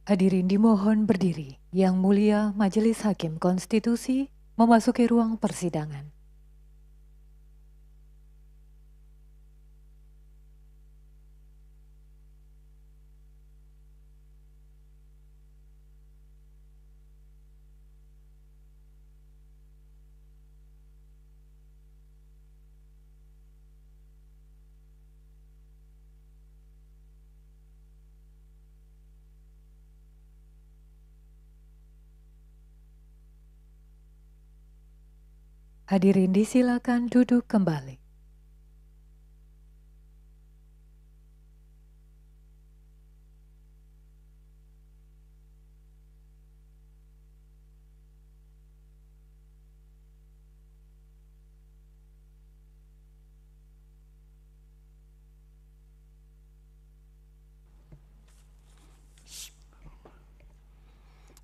Hadirin dimohon berdiri. Yang Mulia Majelis Hakim Konstitusi memasuki ruang persidangan. Hadirin disilakan duduk kembali.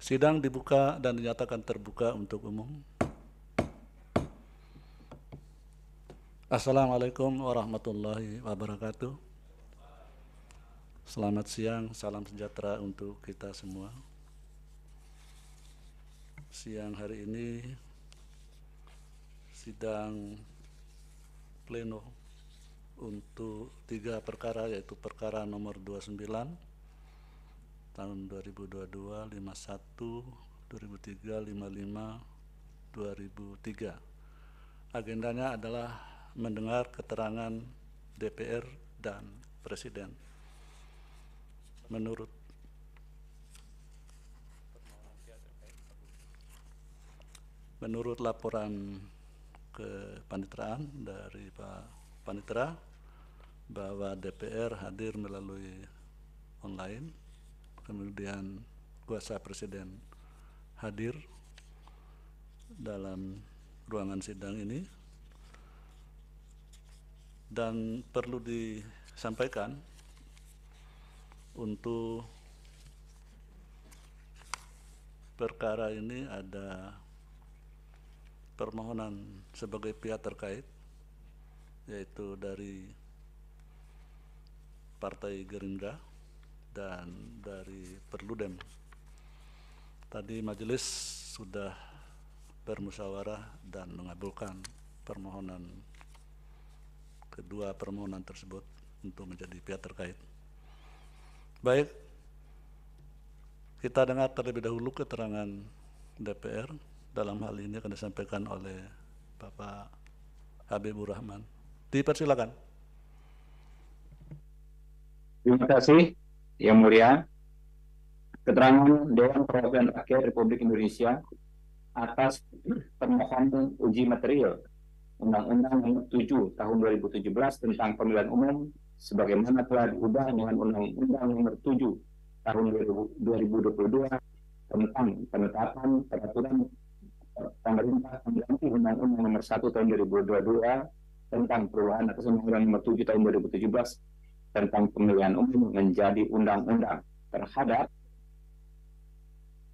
Sidang dibuka dan dinyatakan terbuka untuk umum. Assalamualaikum warahmatullahi wabarakatuh. Selamat siang, salam sejahtera untuk kita semua. Siang hari ini sidang pleno untuk 3 perkara, yaitu perkara nomor 29 tahun 2022, 51, 2003, 55, 2003. Agendanya adalah mendengar keterangan DPR dan Presiden. Menurut laporan kepanitraan dari Pak Panitera bahwa DPR hadir melalui online, kemudian kuasa Presiden hadir dalam ruangan sidang ini, dan perlu disampaikan untuk perkara ini ada permohonan sebagai pihak terkait, yaitu dari Partai Gerindra dan dari Perludem. Tadi majelis sudah bermusyawarah dan mengabulkan permohonan, kedua permohonan tersebut untuk menjadi pihak terkait. Baik, kita dengar terlebih dahulu keterangan DPR. Dalam hal ini akan disampaikan oleh Bapak Habibur Rahman. Dipersilakan. Terima kasih, Yang Mulia. Keterangan Dewan Perwakilan Rakyat Republik Indonesia atas permohonan uji material Undang-Undang Nomor 7 Tahun 2017 tentang Pemilihan Umum sebagaimana telah diubah dengan Undang-Undang Nomor 7 Tahun 2022 tentang penetapan peraturan pemerintah pengganti Undang-Undang Nomor 1 Tahun 2022 tentang perubahan atas Undang-Undang Nomor 7 Tahun 2017 tentang Pemilihan Umum menjadi undang-undang terhadap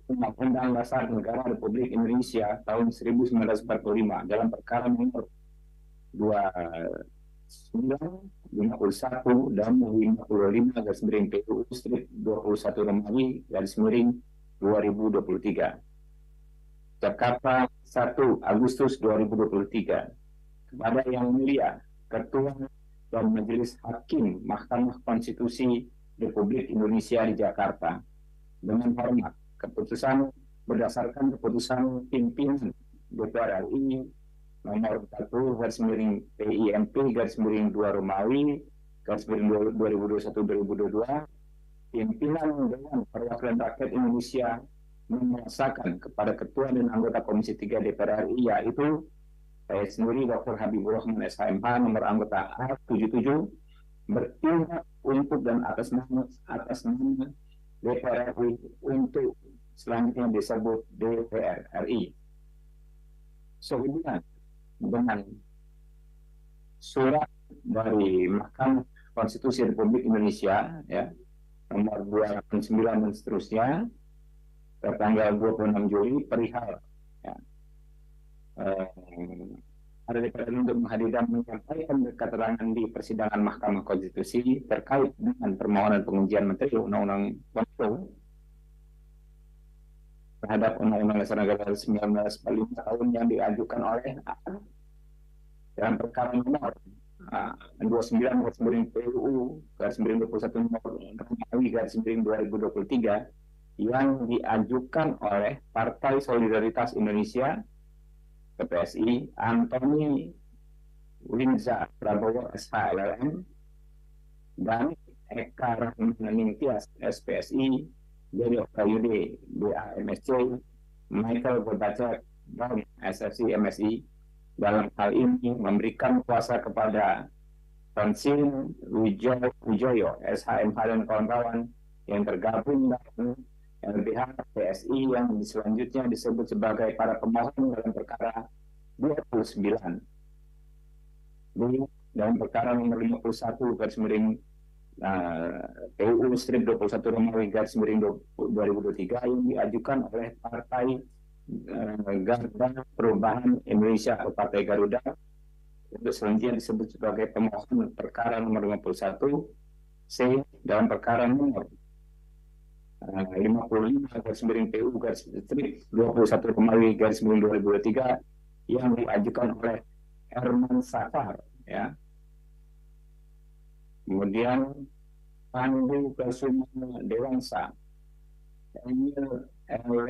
Undang-Undang Dasar Negara Republik Indonesia tahun 1945 dalam perkara nomor 29, 51, dan 55 garis miring PUU strip 21 Romawi garis miring 2023. Jakarta 1 Agustus 2023. Kepada Yang Mulia Ketua dan Majelis Hakim Mahkamah Konstitusi Republik Indonesia di Jakarta, dengan hormat, keputusan berdasarkan keputusan pimpinan DPR RI nomor 1 garis miring PIMP garis miring 2 Romawi garis miring 2021-2022, pimpinan Dewan Perwakilan Rakyat Indonesia memerasakan kepada Ketua dan anggota Komisi 3 DPR RI, yaitu saya sendiri Dr. Habibur Rahman SHMH nomor anggota A77, bertindak untuk dan atas nama DPR RI untuk selanjutnya disebut DPR RI. Sehubungan dengan surat dari Mahkamah Konstitusi Republik Indonesia ya nomor 289 dan seterusnya tertanggal 26 Juli perihal ya, ada DPR untuk menghadirkan menyampaikan keterangan di persidangan Mahkamah Konstitusi terkait dengan permohonan pengujian materi Undang-Undang Pemilu terhadap Undang-Undang Dasar Negara 1945 tahun yang diajukan oleh dalam perkara nomor 29 garis miring PUU garis miring 21 nomor Romawi garis miring 2023 yang diajukan oleh Partai Solidaritas Indonesia (PSI) Antoni Winza Prabowo SHLM dan Eka Rahman Tias SPSI, Jadi Prayudi BAMSC, Michael Gorbacek dan SFC MSI dalam hal ini memberikan kuasa kepada Tansin Wijoyo SHMH dan kawan-kawan yang tergabung dalam LBH PSI yang selanjutnya disebut sebagai para pemohon dalam perkara 29 dalam perkara nomor 51 garis miring PUU strip 21 Romawi garis miring 2023 yang diajukan oleh Partai Garda Perubahan Indonesia atau Partai Garuda, itu selanjutnya disebut sebagai pemohon perkara nomor 51 C dalam perkara nomor 55 garis miring PUU garis strip 21 Romawi garis miring 2023 yang diajukan oleh Herman Safar, ya. Kemudian Pandu Kusuma Dewansa, Emil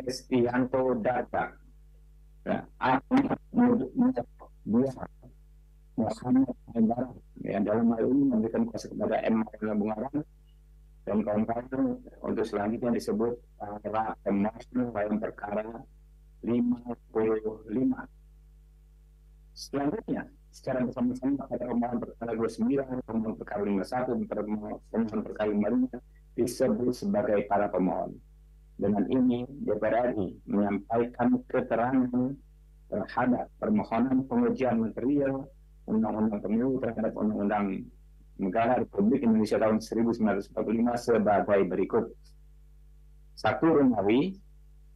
Lestianto Data, Ahmad Muhammad Hendara, yang dalam hal ini memberikan kuasa kepada M. Bungaran dan kawan-kawan untuk selanjutnya disebut para pemohon dalam perkara 55. Selanjutnya, secara bersama-sama pada pemohon perkara 29, pemohon perkara 51, pemohon perkara 55 disebut sebagai para pemohon. Dengan ini, DPR RI menyampaikan keterangan terhadap permohonan pengujian material Undang-Undang Pemilu terhadap Undang-Undang Negara Republik Indonesia tahun 1945 sebagai berikut. 1. Romawi,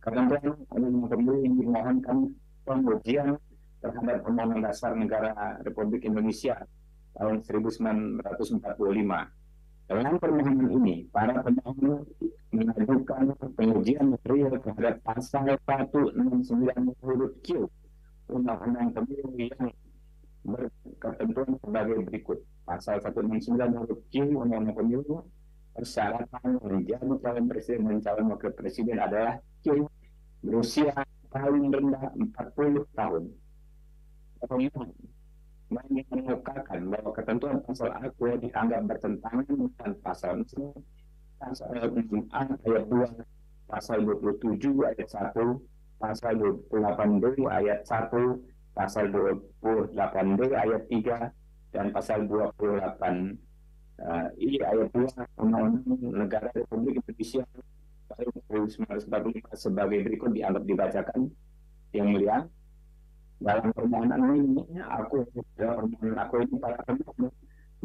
ketentuan Undang-Undang Pemilu yang dimohonkan pengujian terhadap Undang-Undang Dasar Negara Republik Indonesia tahun 1945. Dalam permohonan ini, para pemohon mengajukan pengujian material terhadap pasal 169 huruf Q Undang-Undang Pemilu yang berketentuan sebagai berikut. Pasal 169 huruf Q Undang-Undang Pemilu, persyaratan menjadi calon presiden dan calon wakil presiden adalah Q berusia paling rendah 40 tahun. Pemohon mengemukakan bahwa ketentuan pasal aku dianggap bertentangan dengan pasal 6 ayat 2, pasal 27 ayat 1, pasal 28D ayat 1, pasal 28D ayat 3, dan pasal 28 I ayat 2 Undang-Undang Negara Republik Indonesia tahun 1945 sebagai berikut dianggap dibacakan. Yang mulia, dalam permohonan ini aku ini para pemohon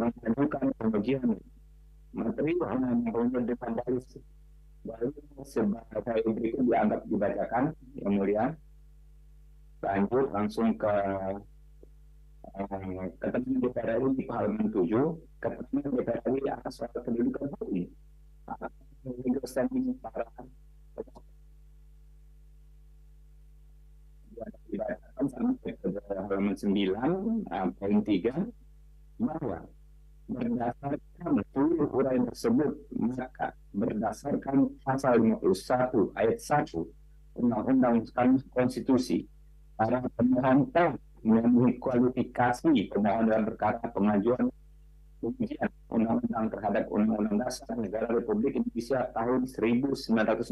mengajukan pengujian materi Undang-Undang dengan dalil sebagai berikut dianggap dibacakan. Yang mulia, lanjut langsung ke keterangan DPR RI di halaman 7, keterangan DPR RI atas soal kedudukan hukum legal standing para dibacakan sampai ke halaman 9 poin 3 bahwa berdasarkan seluruh uraian tersebut, maka berdasarkan pasal 51 ayat 1 Undang-Undang Konstitusi, para pemohon telah memenuhi kualifikasi pemohon dalam perkara pengajuan pengujian undang-undang terhadap Undang-Undang Dasar Negara Republik Indonesia tahun 1945,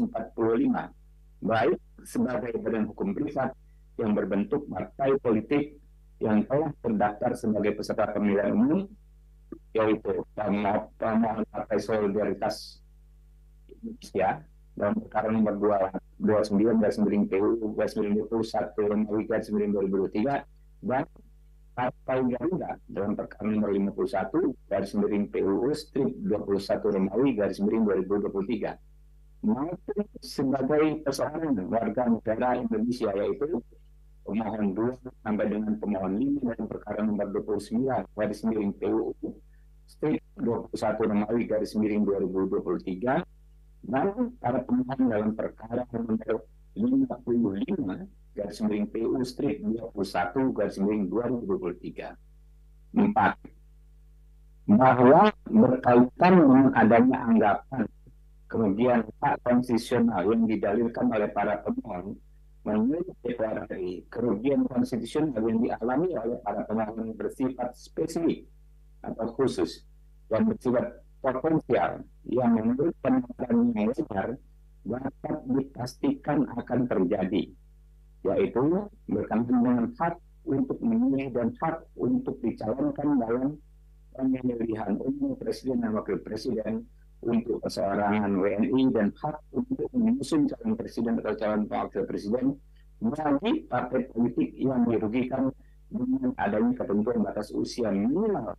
baik sebagai badan hukum privat yang berbentuk partai politik yang telah terdaftar sebagai peserta pemilihan umum, yaitu pemohon Partai Solidaritas Indonesia dalam perkara nomor 29 garis miring PUU garis miring 21 Romawi garis miring 2023, dan Partai Garuda dalam perkara nomor 51 garis miring PUU strip 21 Romawi garis miring 2023, maupun sebagai persoalan warga negara Indonesia, yaitu pemohon 2 sampai dengan pemohon 5 dalam perkara nomor 29 garis miring PUU strip 21 Romawi garis miring 2023, dan para pemohon dalam perkara nomor 55 garis miring PU strip 21 garis miring 2023. 4. Bahwa berkaitan dengan adanya anggapan kemudian hak konstitusional yang didalilkan oleh para pemohon menurut DPR RI, kerugian konstitusional yang dialami oleh para pemohon bersifat spesifik atau khusus dan bersifat potensial yang menurut penelitian yang wajar dapat dipastikan akan terjadi, yaitu berkaitan dengan hak untuk memilih dan hak untuk dicalonkan dalam pemilihan umum presiden dan wakil presiden untuk perseorangan WNI dan hak untuk mengusung calon presiden atau calon wakil presiden bagi partai politik yang dirugikan dengan adanya ketentuan batas usia minimal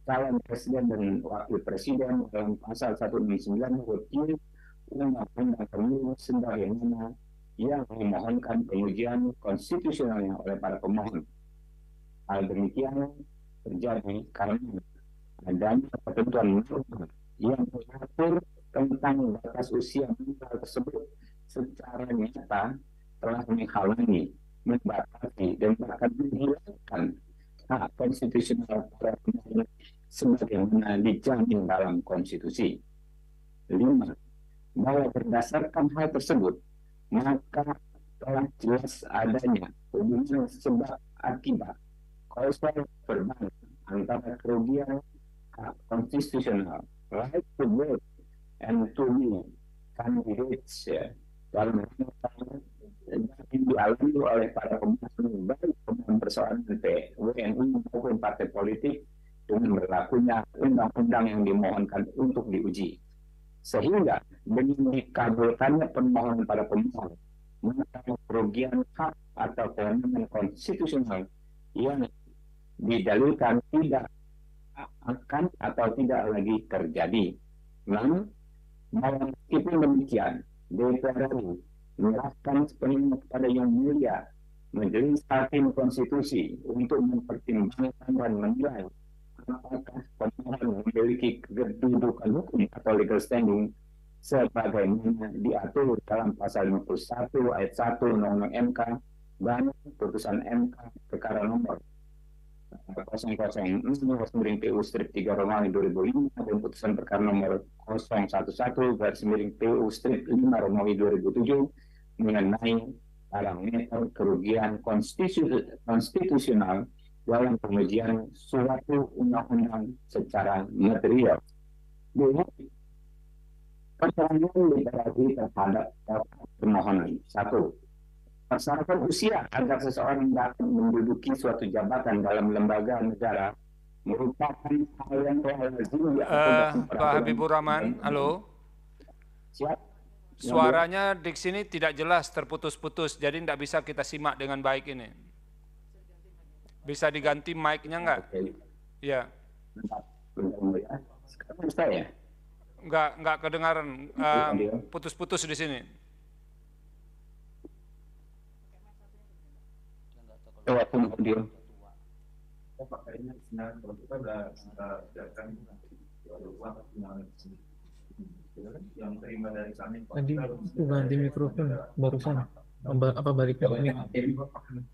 calon presiden dan wakil presiden dalam pasal 169 huruf Q Undang-Undang Pemilu sebagaimana yang memohonkan pengujian konstitusionalnya oleh para pemohon. Hal demikian terjadi karena adanya ketentuan norma yang mengatur tentang batas usia minimal tersebut secara nyata telah menghalangi, membatasi, dan bahkan menghilangkan hak konstitusional para pemohon sebagaimana dijamin dalam konstitusi. 5. Bahwa berdasarkan hal tersebut, maka telah jelas adanya hubungan sebab akibat kausal verbal antara kerugian hak konstitusional, right to vote and to be candidates dalam yang dialami oleh para pemohon baik pemohon persoalan WNI maupun partai politik dengan berlakunya undang-undang yang dimohonkan untuk diuji. Sehingga dengan dikabulkannya permohonan pada pemohon, maka kerugian hak atau kewenangan konstitusional yang didalilkan tidak akan atau tidak lagi terjadi. Namun, meskipun demikian, DPR RI menyerahkan sepenuhnya kepada Yang Mulia Majelis Hakim Konstitusi untuk mempertimbangkan dan menilai apakah pemohon memiliki kedudukan hukum atau legal standing sebagaimana diatur dalam pasal 51 ayat 1 Undang-Undang MK dan putusan MK perkara nomor 006 PU strip 3 Romawi 2005 dan putusan perkara nomor 011 garis miring PU strip 5 Romawi 2007 mengenai parameter kerugian konstitusional dalam pengujian suatu undang-undang secara material. Dua, pertanyaan liberasi terhadap permohonan. 1. Persyaratan usia agar seseorang dapat menduduki suatu jabatan dalam lembaga negara merupakan hal yang lazim Pak Habibur Rahman, halo. Siap. Suaranya di sini tidak jelas, terputus-putus, jadi tidak bisa kita simak dengan baik ini. Bisa diganti mic-nya nggak? Oke. Ya. Sekarang bisa ya? Nggak kedengaran, putus-putus di sini. Coba tunggu audio. Tadi itu ganti mikrofon barusan. Apa balik ke ini?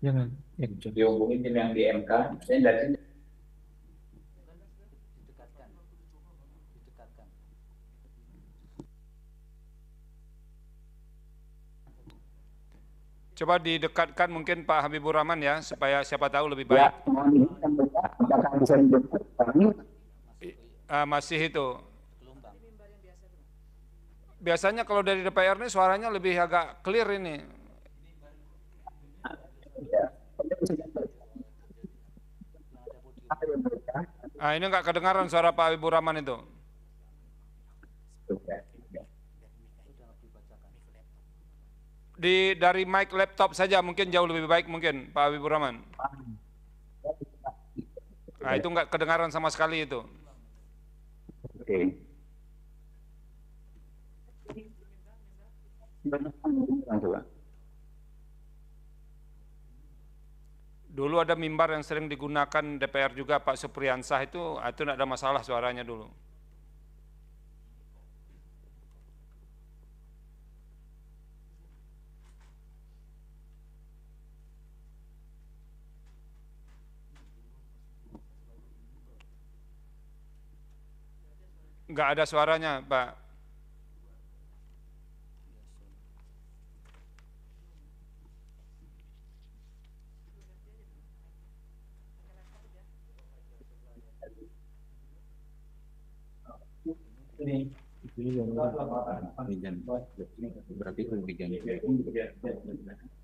Jangan. Ya. Dihubungin yang di MK. Saya dari Coba didekatkan mungkin Pak Habibur Rahman ya, supaya siapa tahu lebih baik. Apakah bisa didengar? Masih itu. Biasanya kalau dari DPR ini suaranya lebih agak clear ini. Ini nggak kedengaran suara Pak Habibur Rahman itu. Dari mic laptop saja mungkin jauh lebih baik mungkin Pak Habibur Rahman. Nah itu nggak kedengaran sama sekali itu. Oke. Dulu ada mimbar yang sering digunakan DPR juga Pak Supriyansah itu tidak ada masalah suaranya dulu. Nggak ada suaranya, Pak.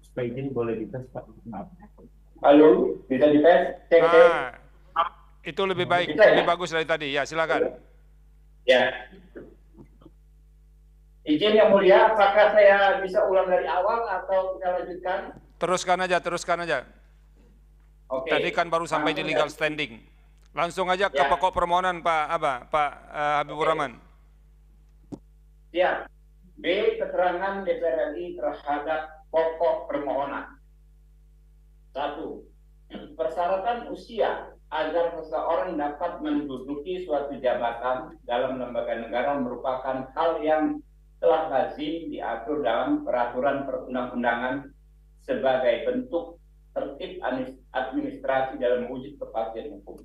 Supaya ini boleh dites Pak. Halo, bisa dites? Cek. Itu lebih baik, lebih bagus dari tadi. Ya, silakan. Ya. Izin yang mulia, apakah saya bisa ulang dari awal atau kita lanjutkan? Teruskan aja, teruskan aja. Oke. Tadi kan baru sampai di legal standing. Langsung aja ke pokok permohonan Pak Habibur Rahman. Ya. B. Keterangan DPR RI terhadap pokok permohonan. 1. Persyaratan usia agar seseorang dapat menduduki suatu jabatan dalam lembaga negara merupakan hal yang telah lazim diatur dalam peraturan perundang-undangan sebagai bentuk tertib administrasi dalam mewujud kepastian hukum.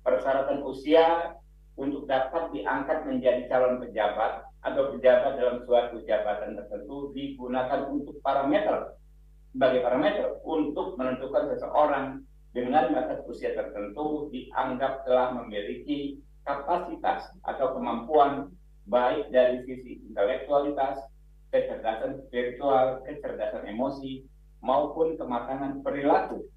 Persyaratan usia untuk dapat diangkat menjadi calon pejabat atau pejabat dalam suatu jabatan tertentu digunakan untuk sebagai parameter untuk menentukan seseorang dengan batas usia tertentu dianggap telah memiliki kapasitas atau kemampuan baik dari sisi intelektualitas, kecerdasan spiritual, kecerdasan emosi, maupun kematangan perilaku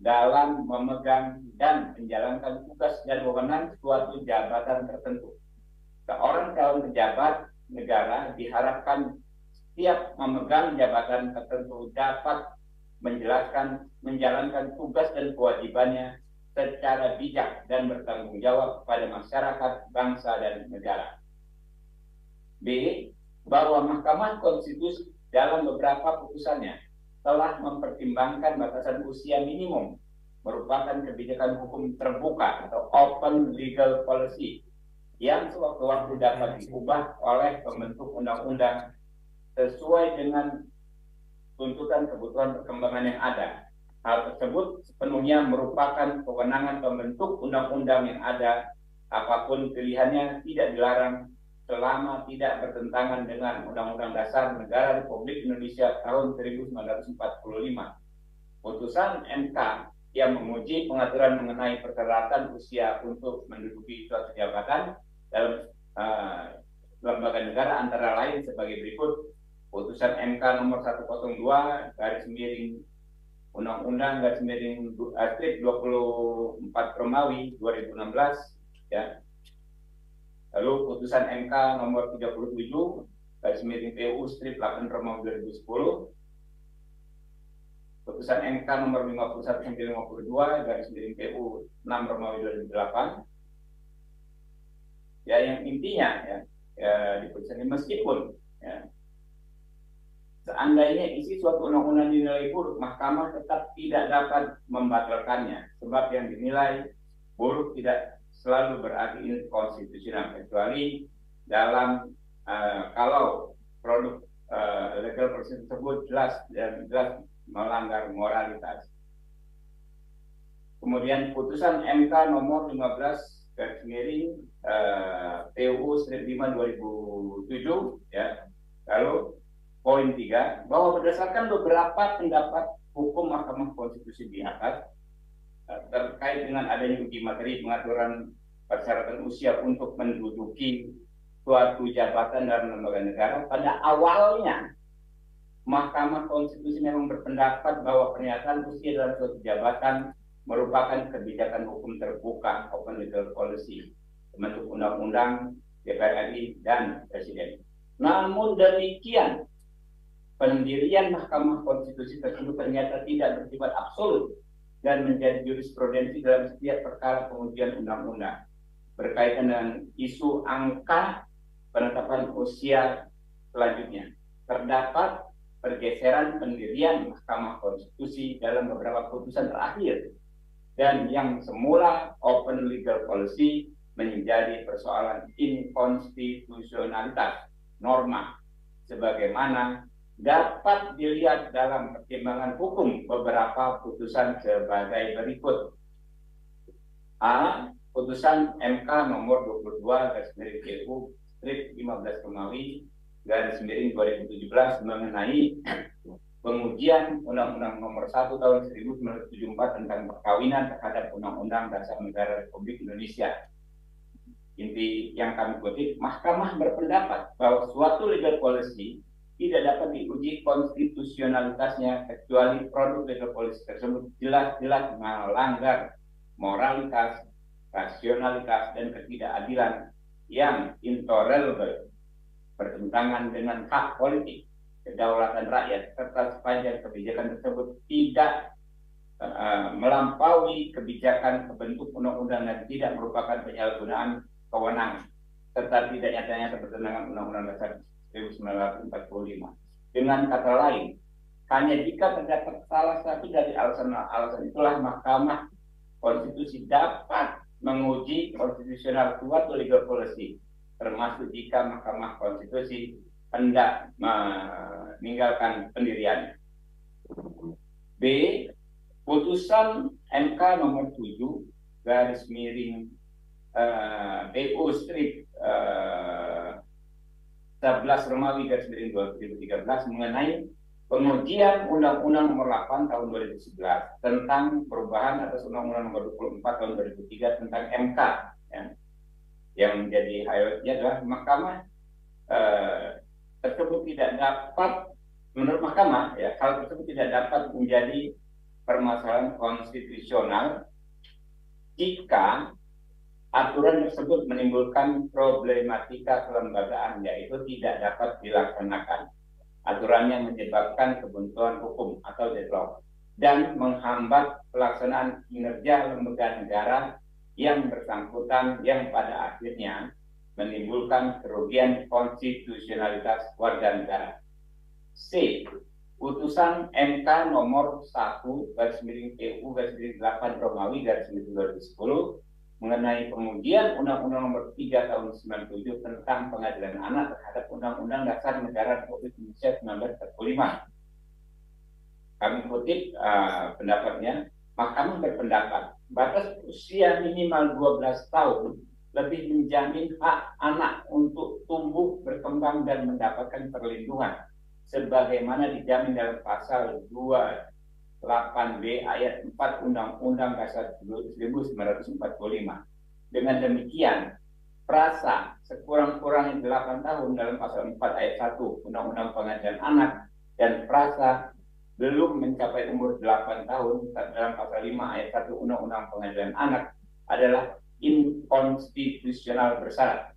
dalam memegang dan menjalankan tugas dan wewenang suatu jabatan tertentu. Seorang calon pejabat negara diharapkan setiap memegang jabatan tertentu dapat menjalankan tugas dan kewajibannya secara bijak dan bertanggung jawab kepada masyarakat, bangsa, dan negara. B. Bahwa Mahkamah Konstitusi dalam beberapa putusannya telah mempertimbangkan batasan usia minimum merupakan kebijakan hukum terbuka atau open legal policy yang sewaktu-waktu dapat diubah oleh pembentuk undang-undang sesuai dengan tuntutan kebutuhan perkembangan yang ada. Hal tersebut sepenuhnya merupakan kewenangan pembentuk undang-undang yang ada, apapun pilihannya tidak dilarang selama tidak bertentangan dengan Undang-Undang Dasar Negara Republik Indonesia tahun 1945. Putusan MK yang menguji pengaturan mengenai persyaratan usia untuk menduduki suatu jabatan dalam lembaga negara antara lain sebagai berikut. Putusan MK nomor 102 garis miring Undang-Undang garis miring strip 24 Romawi 2016 ya. Lalu putusan MK nomor 37 garis miring PU strip 8 Romawi 2010. Putusan MK nomor 51/52 garis miring PU 6 Romawi 2008. Ya, yang intinya di putusan ini meskipun seandainya isi suatu undang-undang dinilai buruk, Mahkamah tetap tidak dapat membatalkannya, sebab yang dinilai buruk tidak selalu berarti inkonstitusional, kecuali dalam kalau produk legal policy tersebut jelas melanggar moralitas. Kemudian putusan MK nomor 15 garis miring PUU strip 5 2007 ya. Lalu poin 3, bahwa berdasarkan beberapa pendapat hukum Mahkamah Konstitusi di atas terkait dengan adanya uji materi pengaturan persyaratan usia untuk menduduki suatu jabatan dalam lembaga negara, pada awalnya Mahkamah Konstitusi memang berpendapat bahwa pernyataan usia dalam suatu jabatan merupakan kebijakan hukum terbuka, open legal policy, bentuk undang-undang, DPR RI, dan Presiden. Namun demikian, pendirian Mahkamah Konstitusi tersebut ternyata tidak bersifat absolut dan menjadi jurisprudensi dalam setiap perkara pengujian undang-undang berkaitan dengan isu angka penetapan usia selanjutnya. Terdapat pergeseran pendirian Mahkamah Konstitusi dalam beberapa putusan terakhir, dan yang semula open legal policy menjadi persoalan inkonstitusionalitas norma, sebagaimana dapat dilihat dalam pertimbangan hukum beberapa putusan sebagai berikut. A. Putusan MK nomor 22/PU strip 15 Romawi garis miring 2017 mengenai pengujian Undang-Undang Nomor 1 Tahun 1974 tentang perkawinan terhadap Undang-Undang Dasar Negara Republik Indonesia. Inti yang kami kutip, Mahkamah berpendapat bahwa suatu legal policy tidak dapat diuji konstitusionalitasnya kecuali produk legal policy tersebut jelas-jelas melanggar moralitas, rasionalitas, dan ketidakadilan yang intolerable, bertentangan dengan hak politik, kedaulatan rakyat, serta sepanjang kebijakan tersebut tidak melampaui kebijakan pembentuk undang-undang dan tidak merupakan penyalahgunaan kewenangan, serta tidak nyatanya bertentangan Undang-Undang Dasar 1945. Dengan kata lain, hanya jika terdapat salah satu dari alasan itulah Mahkamah Konstitusi dapat menguji konstitusional suatu legal policy, termasuk jika Mahkamah Konstitusi hendak meninggalkan pendiriannya. B. Putusan MK nomor 7 garis miring PU strip 11 Romawi garis miring 2013 mengenai pengujian Undang-Undang Nomor 8 Tahun 2011 tentang perubahan atas Undang-Undang Nomor 24 Tahun 2003 tentang MK, ya. Yang menjadi highlightnya adalah Mahkamah tersebut tidak dapat, menurut Mahkamah, ya, hal tersebut tidak dapat menjadi permasalahan konstitusional jika aturan tersebut menimbulkan problematika kelembagaan, yaitu tidak dapat dilaksanakan. Aturannya menyebabkan kebuntuan hukum atau deadlock dan menghambat pelaksanaan kinerja lembaga negara yang bersangkutan, yang pada akhirnya menimbulkan kerugian konstitusionalitas warga negara. C. Putusan MK nomor 1 garis miring PU garis miring 8 Romawi garis miring 2010 mengenai pengujian Undang-Undang Nomor 3 Tahun 97 tentang Pengadilan Anak terhadap Undang-Undang Dasar Negara Republik Indonesia 1945. Kami kutip pendapatnya, Mahkamah berpendapat batas usia minimal 12 tahun lebih menjamin hak anak untuk tumbuh, berkembang, dan mendapatkan perlindungan sebagaimana dijamin dalam pasal 28B ayat 4 Undang-Undang Dasar 1945. Dengan demikian, frasa sekurang-kurangnya 8 tahun dalam pasal 4 ayat 1 Undang-Undang Pengadilan Anak dan frasa belum mencapai umur 8 tahun dalam pasal 5 ayat 1 Undang-Undang Pengadilan Anak adalah inkonstitusional bersyarat.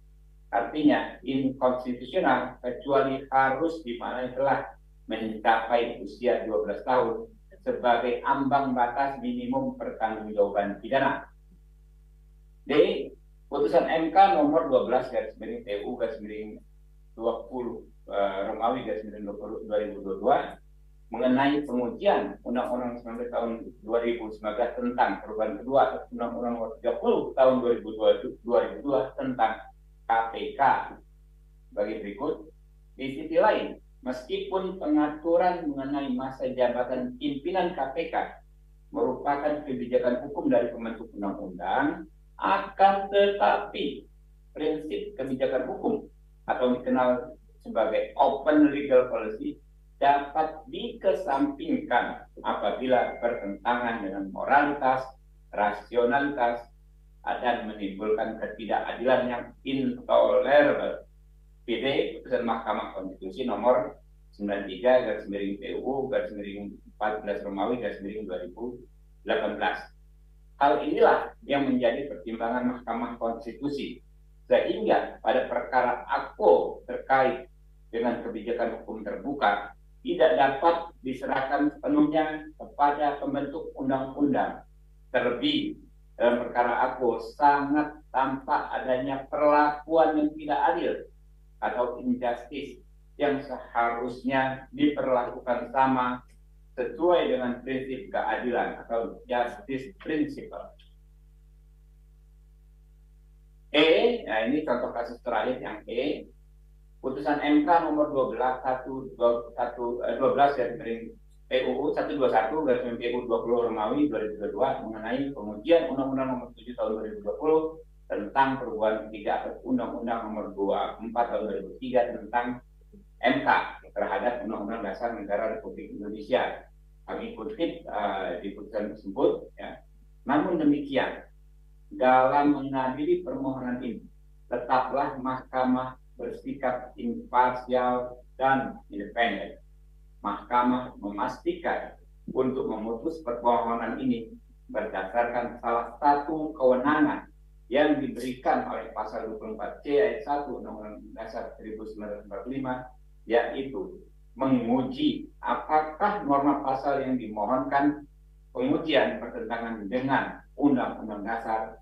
Artinya inkonstitusional kecuali harus di mana telah mencapai usia 12 tahun sebagai ambang batas minimum pertanggungjawaban pidana. D. Putusan MK nomor 12 garis miring PU garis miring 20 Romawi garis miring 2022 mengenai pengujian Undang-Undang 19 tahun 2019 tentang perubahan kedua atas Undang-Undang Nomor 30 tahun 2002 tentang KPK bagi berikut. Di sisi lain, meskipun pengaturan mengenai masa jabatan pimpinan KPK merupakan kebijakan hukum dari pembentuk undang-undang, akan tetapi prinsip kebijakan hukum atau dikenal sebagai open legal policy dapat dikesampingkan apabila bertentangan dengan moralitas, rasionalitas, dan menimbulkan ketidakadilan yang intolerable. PD Putusan Mahkamah Konstitusi nomor 93 garis miring PU garis miring 14 Romawi garis miring 2018. Hal inilah yang menjadi pertimbangan Mahkamah Konstitusi sehingga pada perkara AKO terkait dengan kebijakan hukum terbuka tidak dapat diserahkan sepenuhnya kepada pembentuk undang-undang. Terlebih dalam perkara AKO sangat tampak adanya perlakuan yang tidak adil atau injustice yang seharusnya diperlakukan sama sesuai dengan prinsip keadilan atau justice principle. E, nah ini contoh kasus terakhir yang E. Putusan MK nomor 12 garis miring PUU 121 garis PUU 20 Romawi 2022 mengenai pengujian Undang-Undang Nomor 7 Tahun 2020 tentang perubahan ketiga atas Undang-Undang Nomor 24 Tahun 2003 tentang MK terhadap Undang-Undang Dasar Negara Republik Indonesia. Kami kutip di putusan tersebut. Ya. Namun demikian, dalam mengadili permohonan ini, tetaplah Mahkamah bersikap imparsial dan independen. Mahkamah memastikan untuk memutus permohonan ini berdasarkan salah satu kewenangan yang diberikan oleh pasal 24C ayat 1 Undang-Undang Dasar 1945, yaitu menguji apakah norma pasal yang dimohonkan pengujian bertentangan dengan Undang-Undang Dasar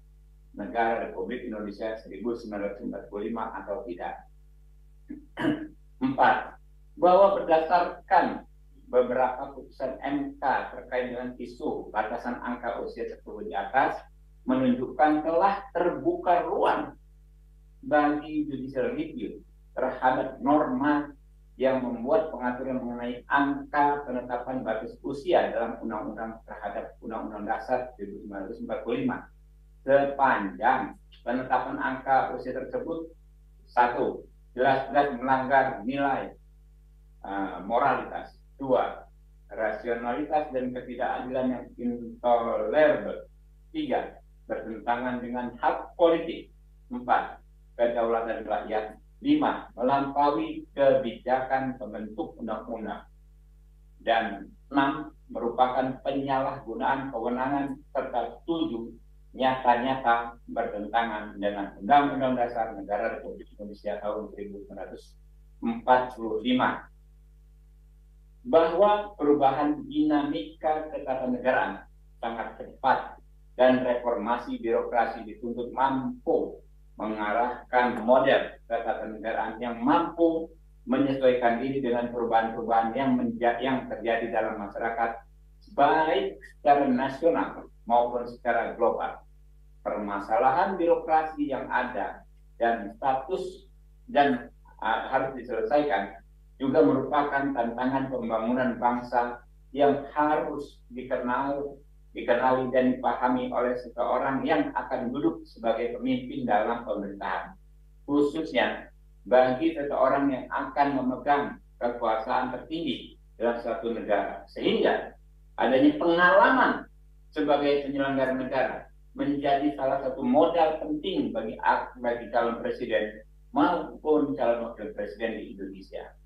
Negara Republik Indonesia 1945 atau tidak. 4. Bahwa berdasarkan beberapa putusan MK terkait dengan isu batasan angka usia tersebut di atas menunjukkan telah terbuka ruang bagi judicial review terhadap norma yang membuat pengaturan mengenai angka penetapan batas usia dalam undang-undang terhadap Undang-Undang Dasar 1945 sepanjang penetapan angka usia tersebut 1. Jelas-jelas melanggar nilai moralitas. 2. Rasionalitas dan ketidakadilan yang intolerable. 3. Bertentangan dengan hak politik. 4. Kedaulatan rakyat. 5. Melampaui kebijakan pembentuk undang-undang. Dan 6. Merupakan penyalahgunaan kewenangan serta 7. Nyata-nyata bertentangan dengan Undang-Undang Dasar Negara Republik Indonesia tahun 1945. Bahwa perubahan dinamika ketatanegaraan sangat cepat dan reformasi birokrasi dituntut mampu mengarahkan model ketatanegaraan yang mampu menyesuaikan diri dengan perubahan-perubahan yang terjadi dalam masyarakat baik secara nasional maupun secara global. Permasalahan birokrasi yang ada dan status dan harus diselesaikan juga merupakan tantangan pembangunan bangsa yang harus dikenali dan dipahami oleh seseorang yang akan duduk sebagai pemimpin dalam pemerintahan, khususnya bagi seseorang yang akan memegang kekuasaan tertinggi dalam suatu negara, sehingga adanya pengalaman sebagai penyelenggara negara menjadi salah satu modal penting bagi calon presiden maupun calon wakil presiden di Indonesia.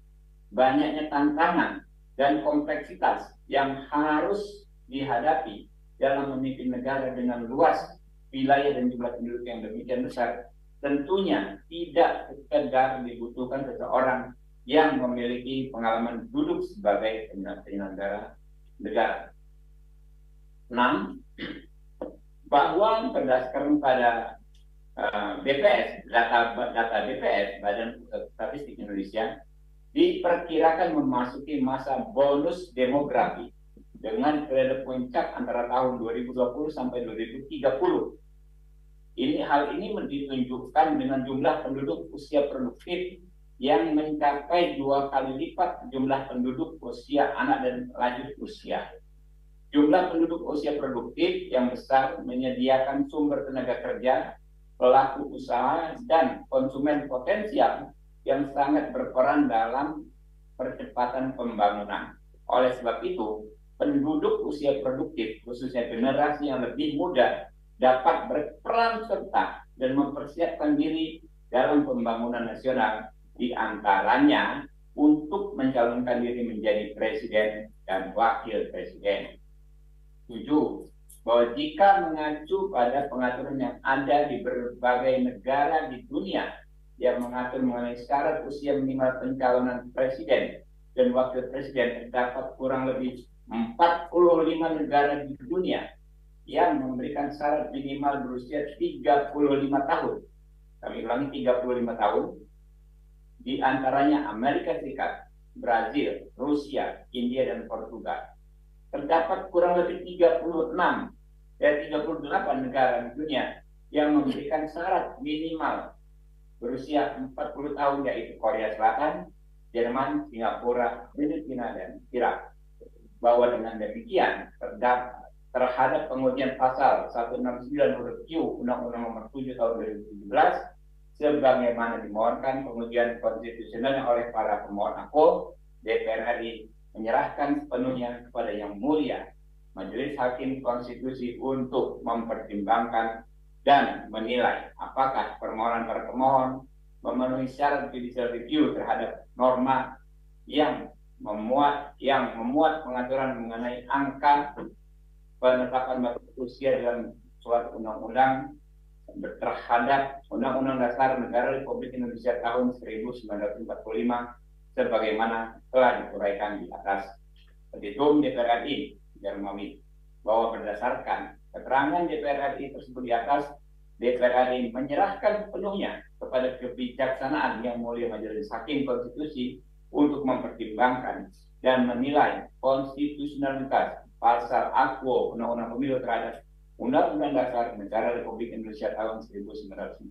Banyaknya tantangan dan kompleksitas yang harus dihadapi dalam memimpin negara dengan luas wilayah dan jumlah penduduk yang demikian besar, tentunya tidak sekedar dibutuhkan seseorang yang memiliki pengalaman duduk sebagai penyelenggara negara. 6. Bahwa berdasarkan pada BPS, data BPS, Badan Pusat Statistik Indonesia, diperkirakan memasuki masa bonus demografi dengan periode puncak antara tahun 2020 sampai 2030. Hal ini ditunjukkan dengan jumlah penduduk usia produktif yang mencapai 2 kali lipat jumlah penduduk usia anak dan lanjut usia. Jumlah penduduk usia produktif yang besar menyediakan sumber tenaga kerja, pelaku usaha, dan konsumen potensial yang sangat berperan dalam percepatan pembangunan. Oleh sebab itu, penduduk usia produktif, khususnya generasi yang lebih muda, dapat berperan serta dan mempersiapkan diri dalam pembangunan nasional, di antaranya untuk mencalonkan diri menjadi presiden dan wakil presiden. 7. Bahwa jika mengacu pada pengaturan yang ada di berbagai negara di dunia yang mengatur mengenai syarat usia minimal pencalonan presiden dan wakil presiden, terdapat kurang lebih 45 negara di dunia yang memberikan syarat minimal berusia 35 tahun. Kami ulangi, 35 tahun. Di antaranya Amerika Serikat, Brazil, Rusia, India, dan Portugal. Terdapat kurang lebih 36 dari 38 negara di dunia yang memberikan syarat minimal berusia 40 tahun, yaitu Korea Selatan, Jerman, Singapura, Filipina, dan Irak. bahwa dengan demikian terhadap pengujian pasal 169 huruf Q Undang-Undang Nomor 7 Tahun 2017 sebagaimana dimohonkan pengujian konstitusionalnya oleh para pemohon aku, DPR RI menyerahkan sepenuhnya kepada Yang Mulia Majelis Hakim Konstitusi untuk mempertimbangkan dan menilai apakah permohonan para pemohon memenuhi syarat judicial review terhadap norma yang memuat pengaturan mengenai angka penetapan batas usia dalam suatu undang-undang terhadap Undang-Undang Dasar Negara Republik Indonesia tahun 1945 sebagaimana telah diuraikan di atas. Petitum DPR RI memahami bahwa berdasarkan keterangan DPR RI tersebut di atas, DPR RI menyerahkan sepenuhnya kepada kebijaksanaan Yang Mulia Majelis Hakim Konstitusi untuk mempertimbangkan dan menilai konstitusionalitas pasal Aquo Undang-Undang Pemilu terhadap Undang-Undang Dasar Negara Republik Indonesia tahun 1945.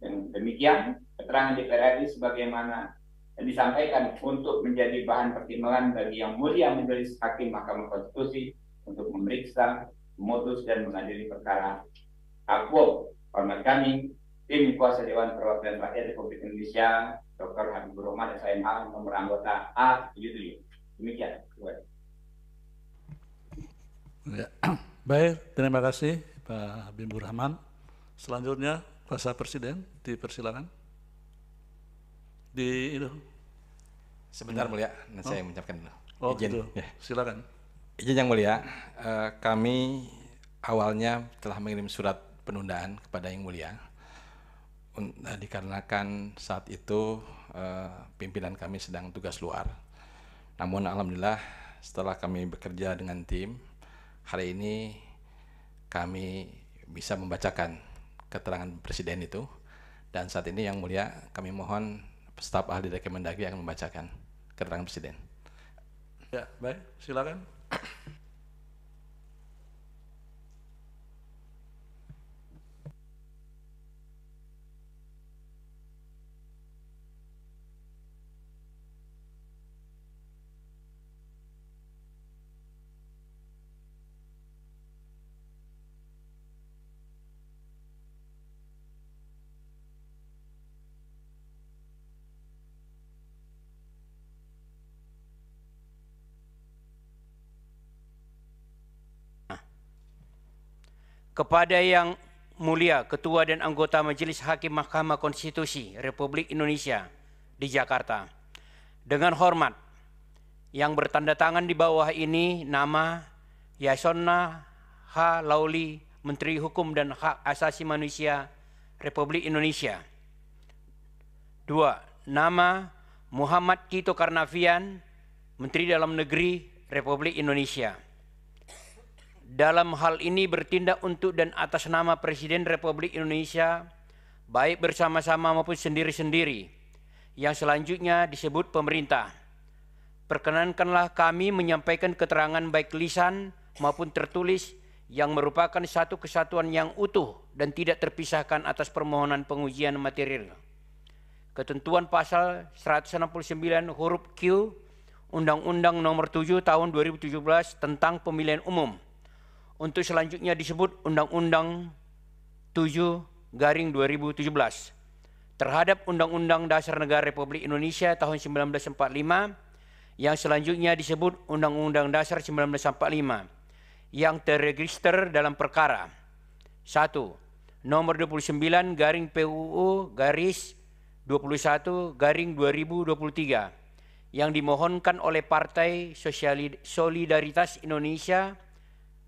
Dan demikian keterangan DPR RI sebagaimana disampaikan untuk menjadi bahan pertimbangan bagi Yang Mulia Majelis Hakim Mahkamah Konstitusi untuk memeriksa, memutus dan mengadili perkara Aquo. Hormat kami, tim kuasa Dewan Perwakilan Rakyat Republik Indonesia, Dr. Habibur Rahman SMH, nomor anggota A77. Demikian. Ya. Baik, terima kasih Pak Habibur Rahman. Selanjutnya kuasa Presiden dipersilakan. Sebentar Mulia, saya mengucapkan dulu. Oh, izin. gitu. Ya. Silakan. Izin Yang Mulia, kami awalnya telah mengirim surat penundaan kepada Yang Mulia dikarenakan saat itu pimpinan kami sedang tugas luar. Namun alhamdulillah setelah kami bekerja dengan tim, hari ini kami bisa membacakan keterangan Presiden itu, dan saat ini Yang Mulia kami mohon staf ahli dari Kemendagri akan membacakan keterangan Presiden. Ya, baik, silakan. Kepada Yang Mulia Ketua dan Anggota Majelis Hakim Mahkamah Konstitusi Republik Indonesia di Jakarta. Dengan hormat, yang bertanda tangan di bawah ini nama Yasona H. Lauli, Menteri Hukum dan Hak Asasi Manusia Republik Indonesia. 2. Nama Muhammad Tito Karnavian, Menteri Dalam Negeri Republik Indonesia. Dalam hal ini bertindak untuk dan atas nama Presiden Republik Indonesia, baik bersama-sama maupun sendiri-sendiri, yang selanjutnya disebut pemerintah. Perkenankanlah kami menyampaikan keterangan baik lisan maupun tertulis yang merupakan satu kesatuan yang utuh dan tidak terpisahkan atas permohonan pengujian material. Ketentuan pasal 169 huruf Q Undang-Undang Nomor 7 Tahun 2017 tentang Pemilihan Umum. Untuk selanjutnya disebut Undang-Undang 7/2017 terhadap Undang-Undang Dasar Negara Republik Indonesia tahun 1945 yang selanjutnya disebut Undang-Undang Dasar 1945 yang terregister dalam perkara 1. Nomor 29/PUU/21/2023 yang dimohonkan oleh Partai Solidaritas Indonesia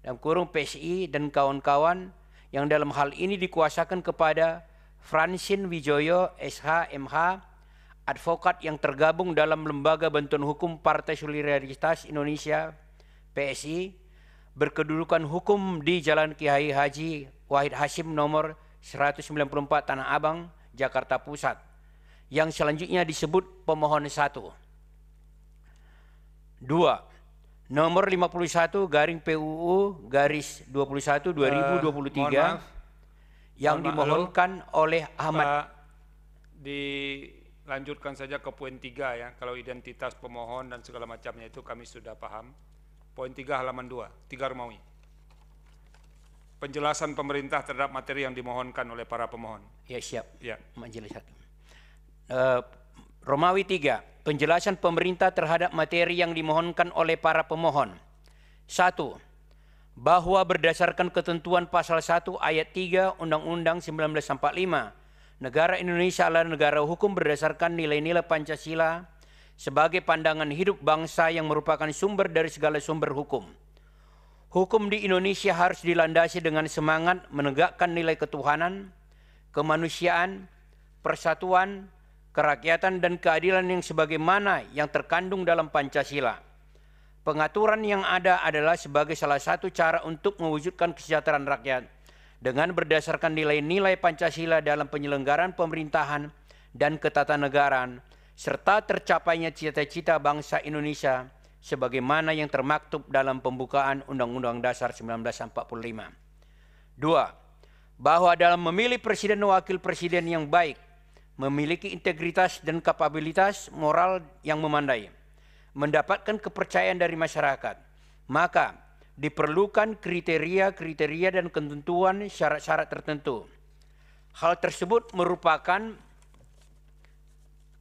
(PSI) dan kawan-kawan yang dalam hal ini dikuasakan kepada Francine Wijoyo SH MH, advokat yang tergabung dalam Lembaga Bantuan Hukum Partai Solidaritas Indonesia PSI, berkedudukan hukum di Jalan Kiai Haji Wahid Hasyim nomor 194 Tanah Abang, Jakarta Pusat, yang selanjutnya disebut pemohon 1. 2. Nomor 51/PUU/21/2023 yang dimohonkan oleh Ahmad. Di lanjutkan saja ke poin 3 ya. Kalau identitas pemohon dan segala macamnya itu kami sudah paham. Poin 3 halaman 2, 3 Romawi. Penjelasan pemerintah terhadap materi yang dimohonkan oleh para pemohon. Ya, siap. Ya. Majelis Hakim. Romawi 3, penjelasan pemerintah terhadap materi yang dimohonkan oleh para pemohon. 1. Bahwa berdasarkan ketentuan pasal 1 ayat 3 Undang-Undang 1945, negara Indonesia adalah negara hukum berdasarkan nilai-nilai Pancasila sebagai pandangan hidup bangsa yang merupakan sumber dari segala sumber hukum. Hukum di Indonesia harus dilandasi dengan semangat menegakkan nilai ketuhanan, kemanusiaan, persatuan, kerakyatan, dan keadilan yang sebagaimana yang terkandung dalam Pancasila. Pengaturan yang ada adalah sebagai salah satu cara untuk mewujudkan kesejahteraan rakyat dengan berdasarkan nilai-nilai Pancasila dalam penyelenggaraan pemerintahan dan ketatanegaraan, serta tercapainya cita-cita bangsa Indonesia sebagaimana yang termaktub dalam pembukaan Undang-Undang Dasar 1945. 2. Bahwa dalam memilih presiden dan wakil presiden yang baik, memiliki integritas dan kapabilitas moral yang memadai, mendapatkan kepercayaan dari masyarakat, maka diperlukan kriteria-kriteria dan ketentuan syarat-syarat tertentu. Hal tersebut merupakan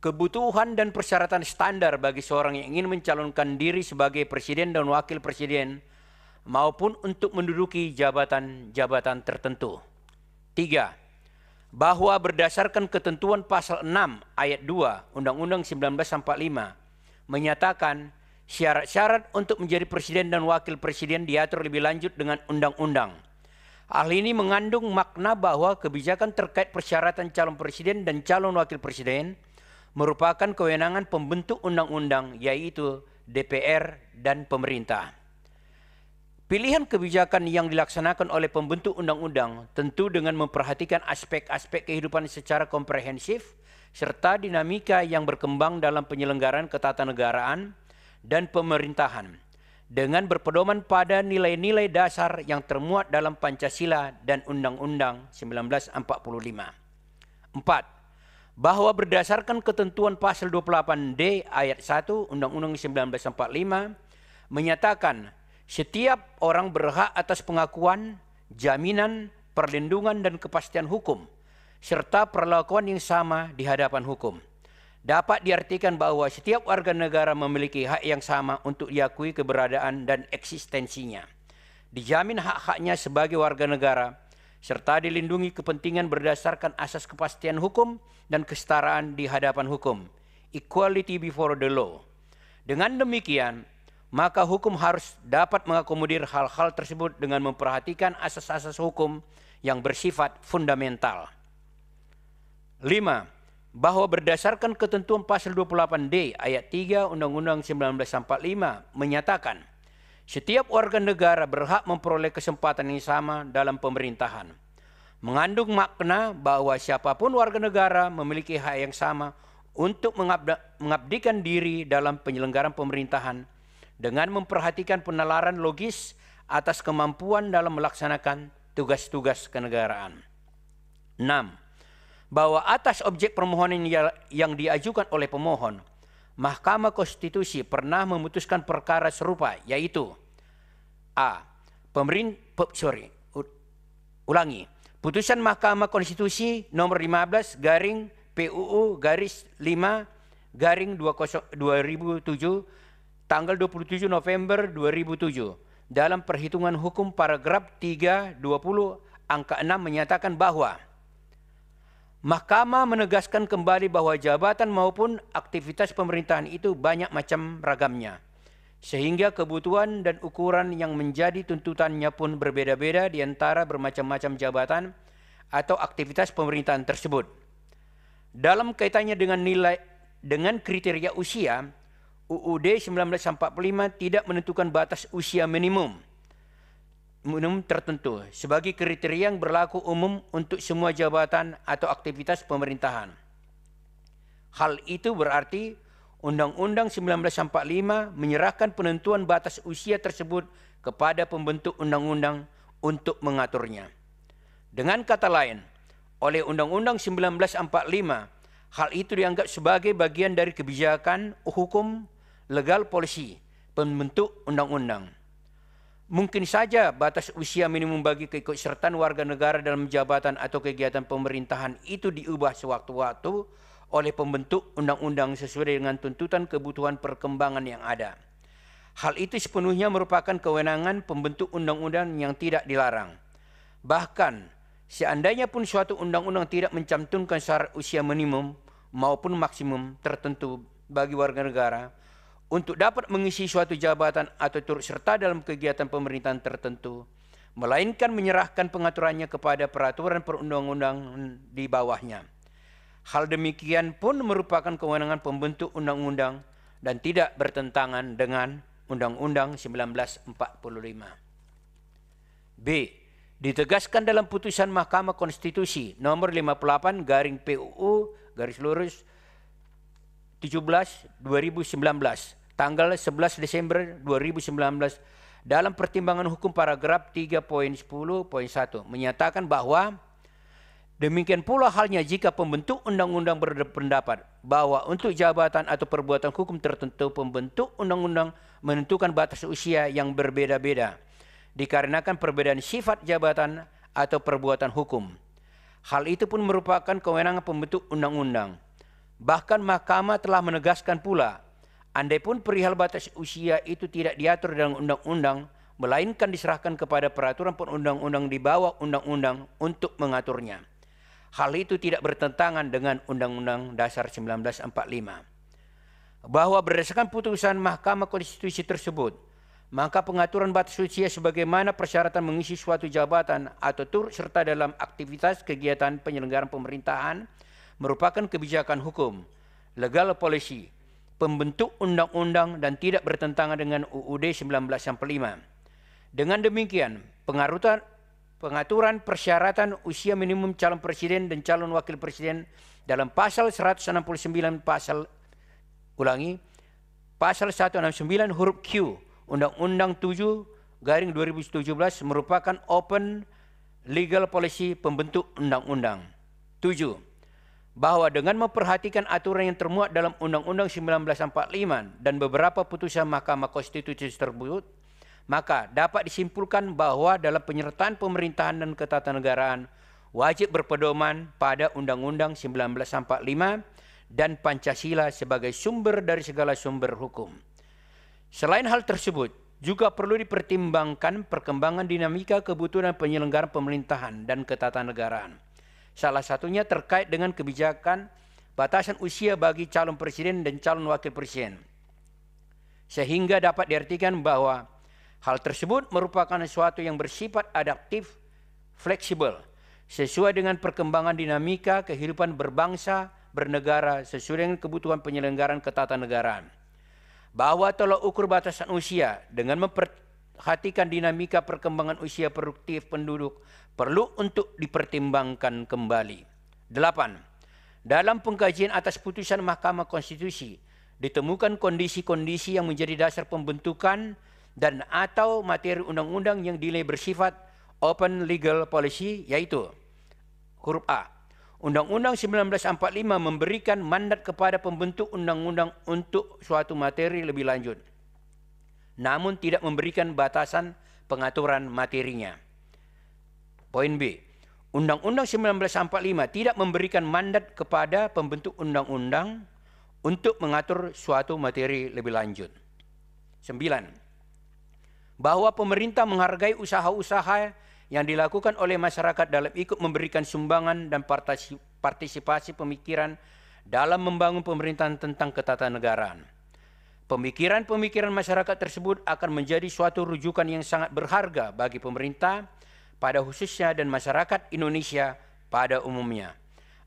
kebutuhan dan persyaratan standar bagi seorang yang ingin mencalonkan diri sebagai presiden dan wakil presiden maupun untuk menduduki jabatan-jabatan tertentu. 3. Bahwa berdasarkan ketentuan pasal 6 ayat 2 Undang-Undang 1945 menyatakan syarat-syarat untuk menjadi presiden dan wakil presiden diatur lebih lanjut dengan undang-undang. Hal ini mengandung makna bahwa kebijakan terkait persyaratan calon presiden dan calon wakil presiden merupakan kewenangan pembentuk undang-undang, yaitu DPR dan pemerintah. Pilihan kebijakan yang dilaksanakan oleh pembentuk undang-undang tentu dengan memperhatikan aspek-aspek kehidupan secara komprehensif serta dinamika yang berkembang dalam penyelenggaraan ketatanegaraan dan pemerintahan dengan berpedoman pada nilai-nilai dasar yang termuat dalam Pancasila dan Undang-Undang 1945. 4. Bahwa berdasarkan ketentuan pasal 28D ayat 1 Undang-Undang 1945 menyatakan setiap orang berhak atas pengakuan, jaminan, perlindungan dan kepastian hukum serta perlakuan yang sama di hadapan hukum. Dapat diartikan bahwa setiap warga negara memiliki hak yang sama untuk diakui keberadaan dan eksistensinya. Dijamin hak-haknya sebagai warga negara serta dilindungi kepentingan berdasarkan asas kepastian hukum dan kesetaraan di hadapan hukum, equality before the law. Dengan demikian, maka hukum harus dapat mengakomodir hal-hal tersebut dengan memperhatikan asas-asas hukum yang bersifat fundamental. 5. Bahwa berdasarkan ketentuan pasal 28D ayat 3 Undang-Undang 1945 menyatakan setiap warga negara berhak memperoleh kesempatan yang sama dalam pemerintahan. Mengandung makna bahwa siapapun warga negara memiliki hak yang sama untuk mengabdikan diri dalam penyelenggaraan pemerintahan dengan memperhatikan penalaran logis atas kemampuan dalam melaksanakan tugas-tugas kenegaraan. 6. Bahwa atas objek permohonan yang diajukan oleh pemohon, Mahkamah Konstitusi pernah memutuskan perkara serupa, yaitu A. Putusan Mahkamah Konstitusi nomor 15 garing PUU garis 5 garing 2007 tanggal 27 November 2007 dalam perhitungan hukum paragraf 320 angka 6 menyatakan bahwa Mahkamah menegaskan kembali bahwa jabatan maupun aktivitas pemerintahan itu banyak macam ragamnya, sehingga kebutuhan dan ukuran yang menjadi tuntutannya pun berbeda-beda di antara bermacam-macam jabatan atau aktivitas pemerintahan tersebut. Dalam kaitannya dengan kriteria usia, UUD 1945 tidak menentukan batas usia minimum tertentu sebagai kriteria yang berlaku umum untuk semua jabatan atau aktivitas pemerintahan. Hal itu berarti Undang-Undang 1945 menyerahkan penentuan batas usia tersebut kepada pembentuk undang-undang untuk mengaturnya. Dengan kata lain, oleh Undang-Undang 1945 Hal itu dianggap sebagai bagian dari kebijakan hukum legal policy pembentuk undang-undang. Mungkin saja batas usia minimum bagi keikutsertaan warga negara dalam jabatan atau kegiatan pemerintahan itu diubah sewaktu-waktu oleh pembentuk undang-undang sesuai dengan tuntutan kebutuhan perkembangan yang ada. Hal itu sepenuhnya merupakan kewenangan pembentuk undang-undang yang tidak dilarang. Bahkan, seandainya pun suatu undang-undang tidak mencantumkan syarat usia minimum maupun maksimum tertentu bagi warga negara untuk dapat mengisi suatu jabatan atau turut serta dalam kegiatan pemerintahan tertentu, melainkan menyerahkan pengaturannya kepada peraturan perundang-undangan di bawahnya. Hal demikian pun merupakan kewenangan pembentuk undang-undang dan tidak bertentangan dengan Undang-Undang 1945. B. Ditegaskan dalam putusan Mahkamah Konstitusi nomor 58/PUU/17/2019 tanggal 11 Desember 2019 dalam pertimbangan hukum paragraf 3.10.1 menyatakan bahwa demikian pula halnya jika pembentuk undang-undang berpendapat bahwa untuk jabatan atau perbuatan hukum tertentu pembentuk undang-undang menentukan batas usia yang berbeda-beda dikarenakan perbedaan sifat jabatan atau perbuatan hukum. Hal itu pun merupakan kewenangan pembentuk undang-undang. Bahkan mahkamah telah menegaskan pula, andai pun perihal batas usia itu tidak diatur dalam undang-undang, melainkan diserahkan kepada peraturan perundang-undang di bawah undang-undang untuk mengaturnya. Hal itu tidak bertentangan dengan Undang-Undang Dasar 1945. Bahwa berdasarkan putusan Mahkamah Konstitusi tersebut, maka pengaturan batas usia sebagaimana persyaratan mengisi suatu jabatan atau turut serta dalam aktivitas kegiatan penyelenggaraan pemerintahan merupakan kebijakan hukum, legal policy, pembentuk undang-undang dan tidak bertentangan dengan UUD 1945. Dengan demikian, pengaturan persyaratan usia minimum calon presiden dan calon wakil presiden dalam pasal 169 pasal 169 huruf Q Undang-Undang 7/2017 merupakan open legal policy pembentuk undang-undang. 7. Bahwa dengan memperhatikan aturan yang termuat dalam Undang-Undang 1945 dan beberapa putusan Mahkamah Konstitusi tersebut, maka dapat disimpulkan bahwa dalam penyertaan pemerintahan dan ketatanegaraan wajib berpedoman pada Undang-Undang 1945 dan Pancasila sebagai sumber dari segala sumber hukum. Selain hal tersebut, juga perlu dipertimbangkan perkembangan dinamika kebutuhan penyelenggaraan pemerintahan dan ketatanegaraan. Salah satunya terkait dengan kebijakan batasan usia bagi calon presiden dan calon wakil presiden. Sehingga dapat diartikan bahwa hal tersebut merupakan sesuatu yang bersifat adaptif, fleksibel, sesuai dengan perkembangan dinamika kehidupan berbangsa, bernegara sesuai dengan kebutuhan penyelenggaraan ketatanegaraan. Bahwa tolak ukur batasan usia dengan memperhatikan dinamika perkembangan usia produktif penduduk perlu untuk dipertimbangkan kembali. 8. Dalam pengkajian atas putusan Mahkamah Konstitusi ditemukan kondisi-kondisi yang menjadi dasar pembentukan dan atau materi undang-undang yang dinilai bersifat open legal policy, yaitu huruf A. Undang-Undang 1945 memberikan mandat kepada pembentuk undang-undang untuk suatu materi lebih lanjut, namun tidak memberikan batasan pengaturan materinya. Poin B. Undang-Undang 1945 tidak memberikan mandat kepada pembentuk undang-undang untuk mengatur suatu materi lebih lanjut. 9. Bahwa pemerintah menghargai usaha-usaha yang dilakukan oleh masyarakat dalam ikut memberikan sumbangan dan partisipasi pemikiran dalam membangun pemerintahan tentang ketatanegaraan. Pemikiran-pemikiran masyarakat tersebut akan menjadi suatu rujukan yang sangat berharga bagi pemerintah pada khususnya dan masyarakat Indonesia pada umumnya.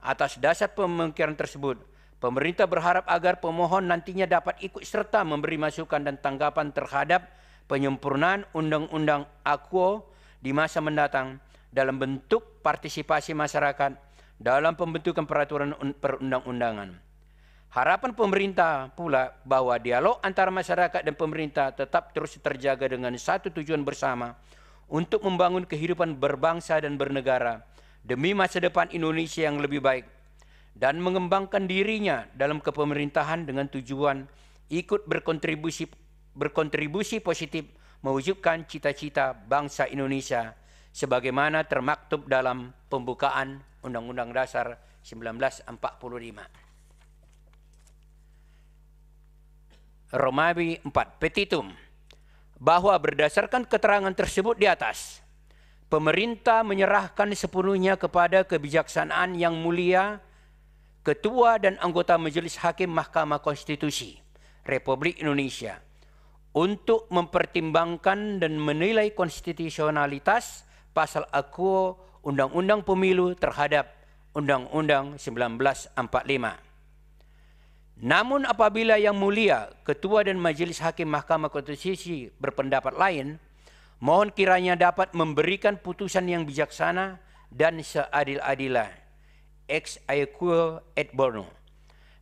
Atas dasar pemikiran tersebut, pemerintah berharap agar pemohon nantinya dapat ikut serta memberi masukan dan tanggapan terhadap penyempurnaan Undang-Undang AKUO di masa mendatang dalam bentuk partisipasi masyarakat dalam pembentukan peraturan perundang-undangan. Harapan pemerintah pula bahwa dialog antara masyarakat dan pemerintah tetap terus terjaga dengan satu tujuan bersama untuk membangun kehidupan berbangsa dan bernegara demi masa depan Indonesia yang lebih baik. dan mengembangkan dirinya dalam kepemerintahan dengan tujuan ikut berkontribusi positif mewujudkan cita-cita bangsa Indonesia sebagaimana termaktub dalam pembukaan Undang-Undang Dasar 1945. Romawi 4, Petitum, bahwa berdasarkan keterangan tersebut di atas, pemerintah menyerahkan sepenuhnya kepada kebijaksanaan yang mulia Ketua dan anggota Majelis Hakim Mahkamah Konstitusi Republik Indonesia untuk mempertimbangkan dan menilai konstitusionalitas pasal akuo Undang-Undang Pemilu terhadap Undang-Undang 1945. Namun apabila Yang Mulia Ketua dan Majelis Hakim Mahkamah Konstitusi berpendapat lain, mohon kiranya dapat memberikan putusan yang bijaksana dan seadil-adilnya. Ex aequo et bono.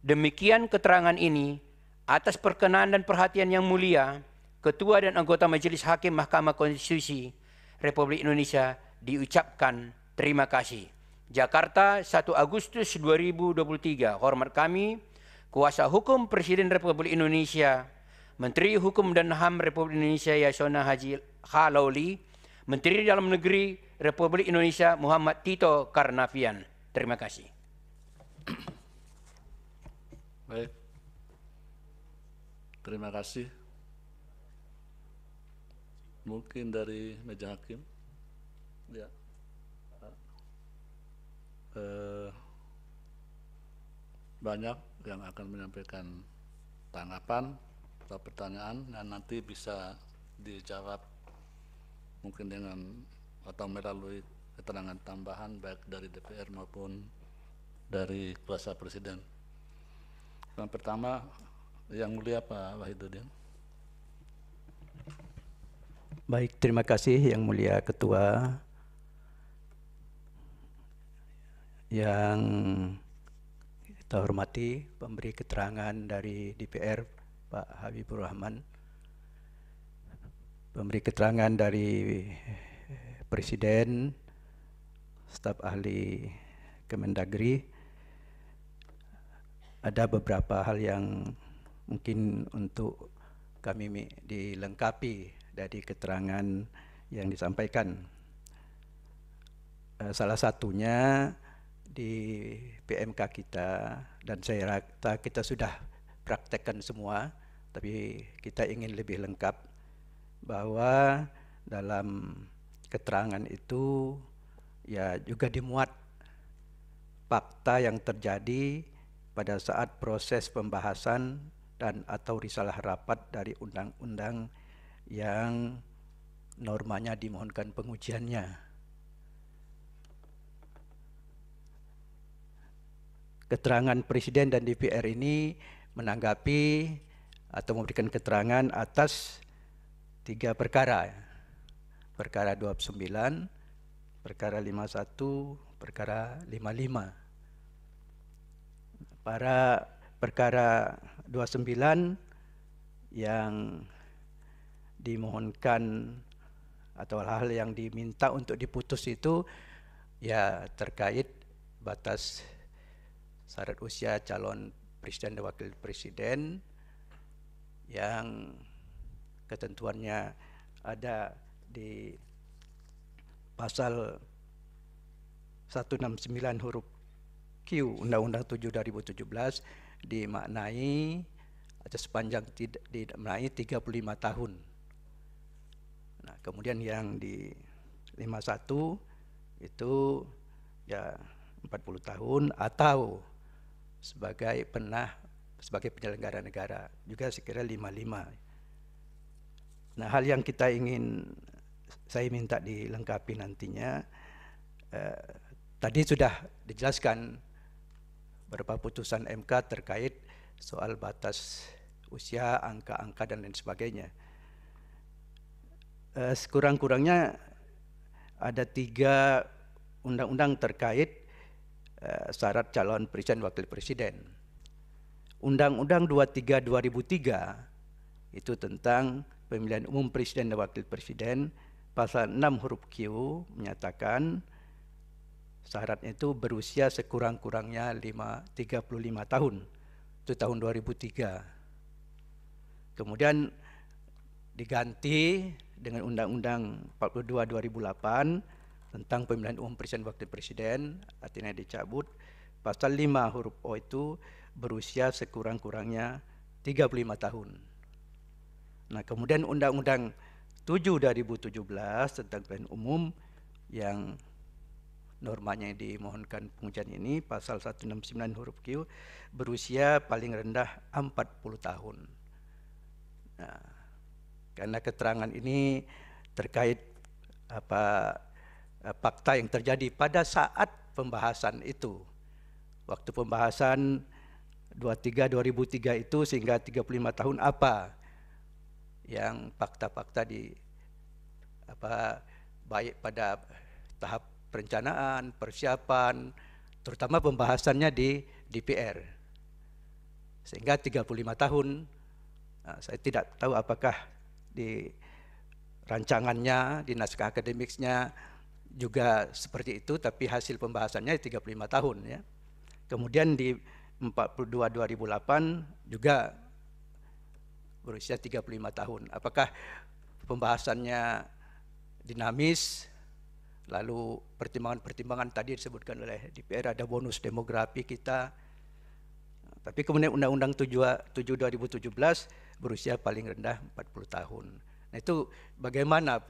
Demikian keterangan ini atas perkenan dan perhatian Yang Mulia Ketua dan anggota Majelis Hakim Mahkamah Konstitusi Republik Indonesia diucapkan terima kasih. Jakarta, 1 Agustus 2023. Hormat kami, Kuasa Hukum Presiden Republik Indonesia, Menteri Hukum dan HAM Republik Indonesia Yasona Haji Khalawli, Menteri Dalam Negeri Republik Indonesia Muhammad Tito Karnavian. Terima kasih. Baik. Terima kasih. Mungkin dari meja hakim. Ya. Banyak yang akan menyampaikan tanggapan atau pertanyaan dan nanti bisa dijawab mungkin dengan atau melalui keterangan tambahan baik dari DPR maupun dari kuasa presiden. Yang pertama, Yang Mulia Pak Wahidudin. Baik, terima kasih Yang Mulia Ketua. Yang kita hormati pemberi keterangan dari DPR Pak Habibur Rahman, pemberi keterangan dari Presiden, staf ahli Kemendagri. Ada beberapa hal yang mungkin untuk kami dilengkapi dari keterangan yang disampaikan. Salah satunya di PMK kita, dan saya rasa kita sudah praktekkan semua, tapi kita ingin lebih lengkap bahwa dalam keterangan itu ya juga dimuat fakta yang terjadi pada saat proses pembahasan dan atau risalah rapat dari undang-undang yang normanya dimohonkan pengujiannya. Keterangan Presiden dan DPR ini menanggapi atau memberikan keterangan atas 3 perkara. Perkara 29, perkara 51, perkara 55. Para perkara 29 yang dimohonkan atau hal-hal yang diminta untuk diputus itu ya terkait batas syarat usia calon presiden dan wakil presiden yang ketentuannya ada di pasal 169 huruf Q Undang-Undang 7 2017 dimaknai atau sepanjang dimaknai 35 tahun. Nah, kemudian yang di 51 itu ya 40 tahun atau sebagai penyelenggara negara, juga sekira 55. Nah, hal yang saya minta dilengkapi nantinya, tadi sudah dijelaskan beberapa putusan MK terkait soal batas usia, angka-angka dan lain sebagainya. Sekurang-kurangnya ada 3 undang-undang terkait syarat calon presiden wakil presiden. Undang-Undang 23 2003 itu tentang pemilihan umum presiden dan wakil presiden, pasal 6 huruf Q menyatakan syaratnya itu berusia sekurang-kurangnya 35 tahun. Itu tahun 2003. Kemudian diganti dengan Undang-Undang 42 2008 tentang pemilihan umum presiden wakil presiden, artinya dicabut. Pasal 5 huruf O itu berusia sekurang-kurangnya 35 tahun. Nah, kemudian Undang-Undang 7 2017 tentang pemilihan umum yang normanya dimohonkan pengujian ini, pasal 169 huruf Q, berusia paling rendah 40 tahun. Nah, karena keterangan ini terkait fakta yang terjadi pada saat pembahasan itu. Waktu pembahasan 2003 itu sehingga 35 tahun apa yang fakta-fakta baik pada tahap perencanaan, persiapan, terutama pembahasannya di DPR. Sehingga 35 tahun, nah, saya tidak tahu apakah di rancangannya, di naskah akademiknya juga seperti itu, tapi hasil pembahasannya 35 tahun ya. Kemudian di 42 2008 juga berusia 35 tahun. Apakah pembahasannya dinamis, lalu pertimbangan-pertimbangan tadi disebutkan oleh DPR, ada bonus demografi kita. Tapi kemudian Undang-Undang 7 2017 berusia paling rendah 40 tahun. Nah, itu bagaimana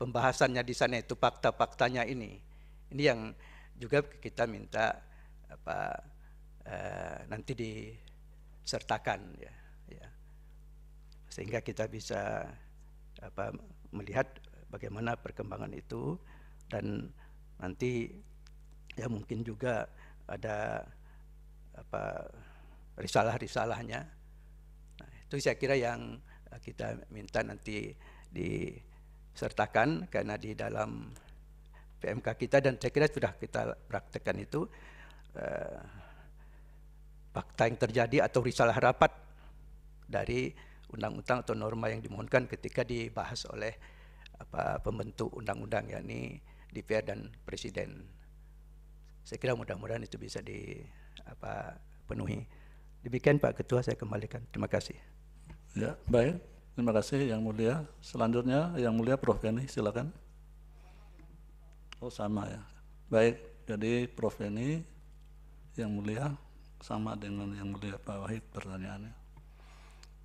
pembahasannya di sana, itu fakta-faktanya ini. Ini yang juga kita minta nanti disertakan ya. Sehingga kita bisa melihat bagaimana perkembangan itu, dan nanti ya mungkin juga ada risalah-risalahnya. Nah, itu saya kira yang kita minta nanti disertakan, karena di dalam PMK kita, dan saya kira sudah kita praktekkan itu, fakta yang terjadi atau risalah rapat dari undang-undang atau norma yang dimohonkan ketika dibahas oleh pembentuk undang-undang, yakni DPR dan Presiden. Saya kira mudah-mudahan itu bisa dipenuhi. Demikian Pak Ketua, saya kembalikan. Terima kasih. Ya, baik. Terima kasih Yang Mulia. Selanjutnya Yang Mulia Prof. Eni, silakan. Oh, sama ya. Baik, jadi Prof. Eni, Yang Mulia, sama dengan Yang Mulia Pak Wahid pertanyaannya.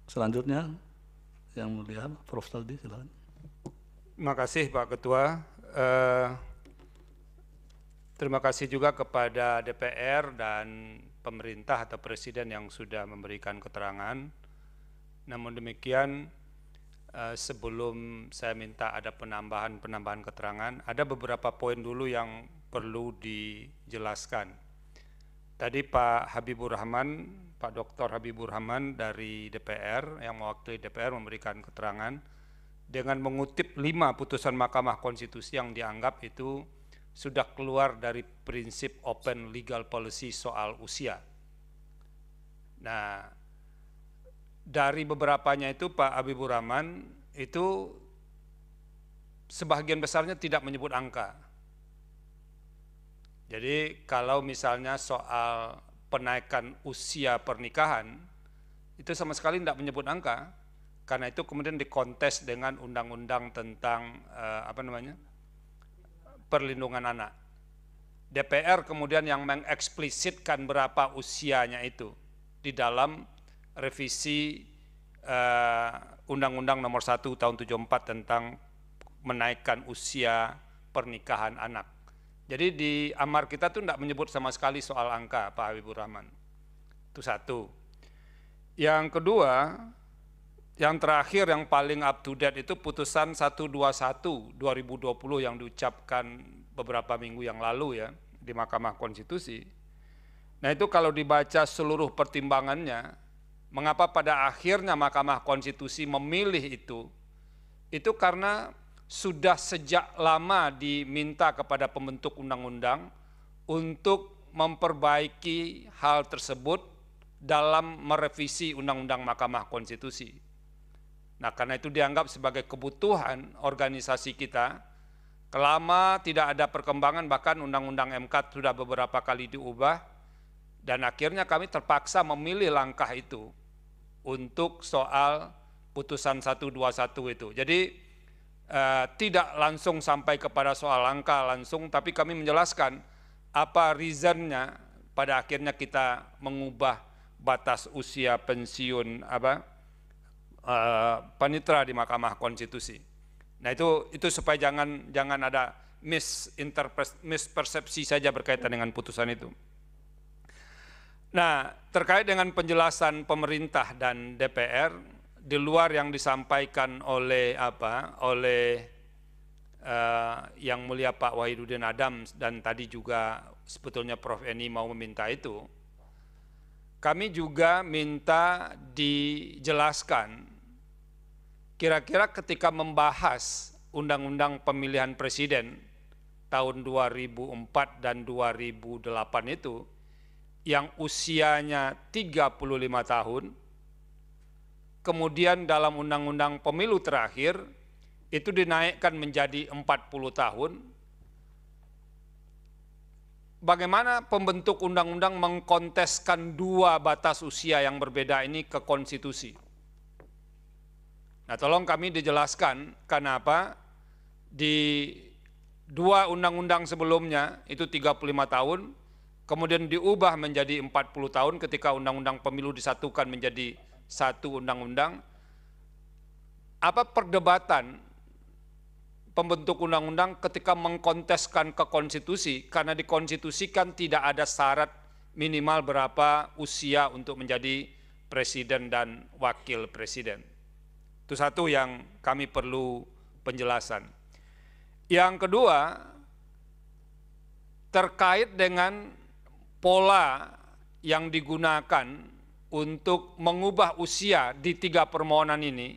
Selanjutnya Yang Mulia Prof. Saldi, silakan. Terima kasih Pak Ketua. Terima kasih juga kepada DPR dan pemerintah atau Presiden yang sudah memberikan keterangan. Namun demikian, sebelum saya minta ada penambahan keterangan, ada beberapa poin dulu yang perlu dijelaskan. Tadi Pak Habibur Rahman, Pak Dr. Habibur Rahman dari DPR yang mewakili DPR memberikan keterangan dengan mengutip 5 putusan Mahkamah Konstitusi yang dianggap itu sudah keluar dari prinsip open legal policy soal usia. Nah, dari beberapanya itu Pak Habibur Rahman itu sebagian besarnya tidak menyebut angka. Jadi kalau misalnya soal penaikan usia pernikahan itu sama sekali tidak menyebut angka, karena itu kemudian dikontes dengan undang-undang tentang perlindungan anak. DPR kemudian yang mengeksplisitkan berapa usianya itu di dalam revisi Undang-Undang Nomor 1 Tahun 74 tentang menaikkan usia pernikahan anak. Jadi di amar kita tuh tidak menyebut sama sekali soal angka, Pak Habibur Rahman. Itu satu. Yang kedua, yang terakhir yang paling up to date itu putusan 121 2020 yang diucapkan beberapa minggu yang lalu ya di Mahkamah Konstitusi. Nah, itu kalau dibaca seluruh pertimbangannya, mengapa pada akhirnya Mahkamah Konstitusi memilih itu karena sudah sejak lama diminta kepada pembentuk undang-undang untuk memperbaiki hal tersebut dalam merevisi Undang-Undang Mahkamah Konstitusi. Nah, karena itu dianggap sebagai kebutuhan organisasi kita, Lama tidak ada perkembangan, bahkan Undang-Undang MK sudah beberapa kali diubah, dan akhirnya kami terpaksa memilih langkah itu untuk soal putusan 121 itu. Jadi tidak langsung sampai kepada soal angka langsung, tapi kami menjelaskan apa reasonnya pada akhirnya kita mengubah batas usia pensiun panitera di Mahkamah Konstitusi. Nah itu supaya jangan ada mispersepsi saja berkaitan dengan putusan itu. Nah, terkait dengan penjelasan pemerintah dan DPR di luar yang disampaikan oleh Yang Mulia Pak Wahidudin Adam, dan tadi juga sebetulnya Prof. Eni mau meminta itu, kami juga minta dijelaskan kira-kira ketika membahas Undang-Undang Pemilihan Presiden tahun 2004 dan 2008 itu, yang usianya 35 tahun, kemudian dalam Undang-Undang Pemilu terakhir, itu dinaikkan menjadi 40 tahun, bagaimana pembentuk undang-undang mengkonteskan dua batas usia yang berbeda ini ke konstitusi? Nah, tolong kami dijelaskan kenapa di dua undang-undang sebelumnya itu 35 tahun, kemudian diubah menjadi 40 tahun ketika Undang-Undang Pemilu disatukan menjadi satu undang-undang. Apa perdebatan pembentuk undang-undang ketika mengkonteskan ke konstitusi, karena di konstitusi kan tidak ada syarat minimal berapa usia untuk menjadi presiden dan wakil presiden. Itu satu yang kami perlu penjelasan. Yang kedua, terkait dengan pola yang digunakan untuk mengubah usia di 3 permohonan ini.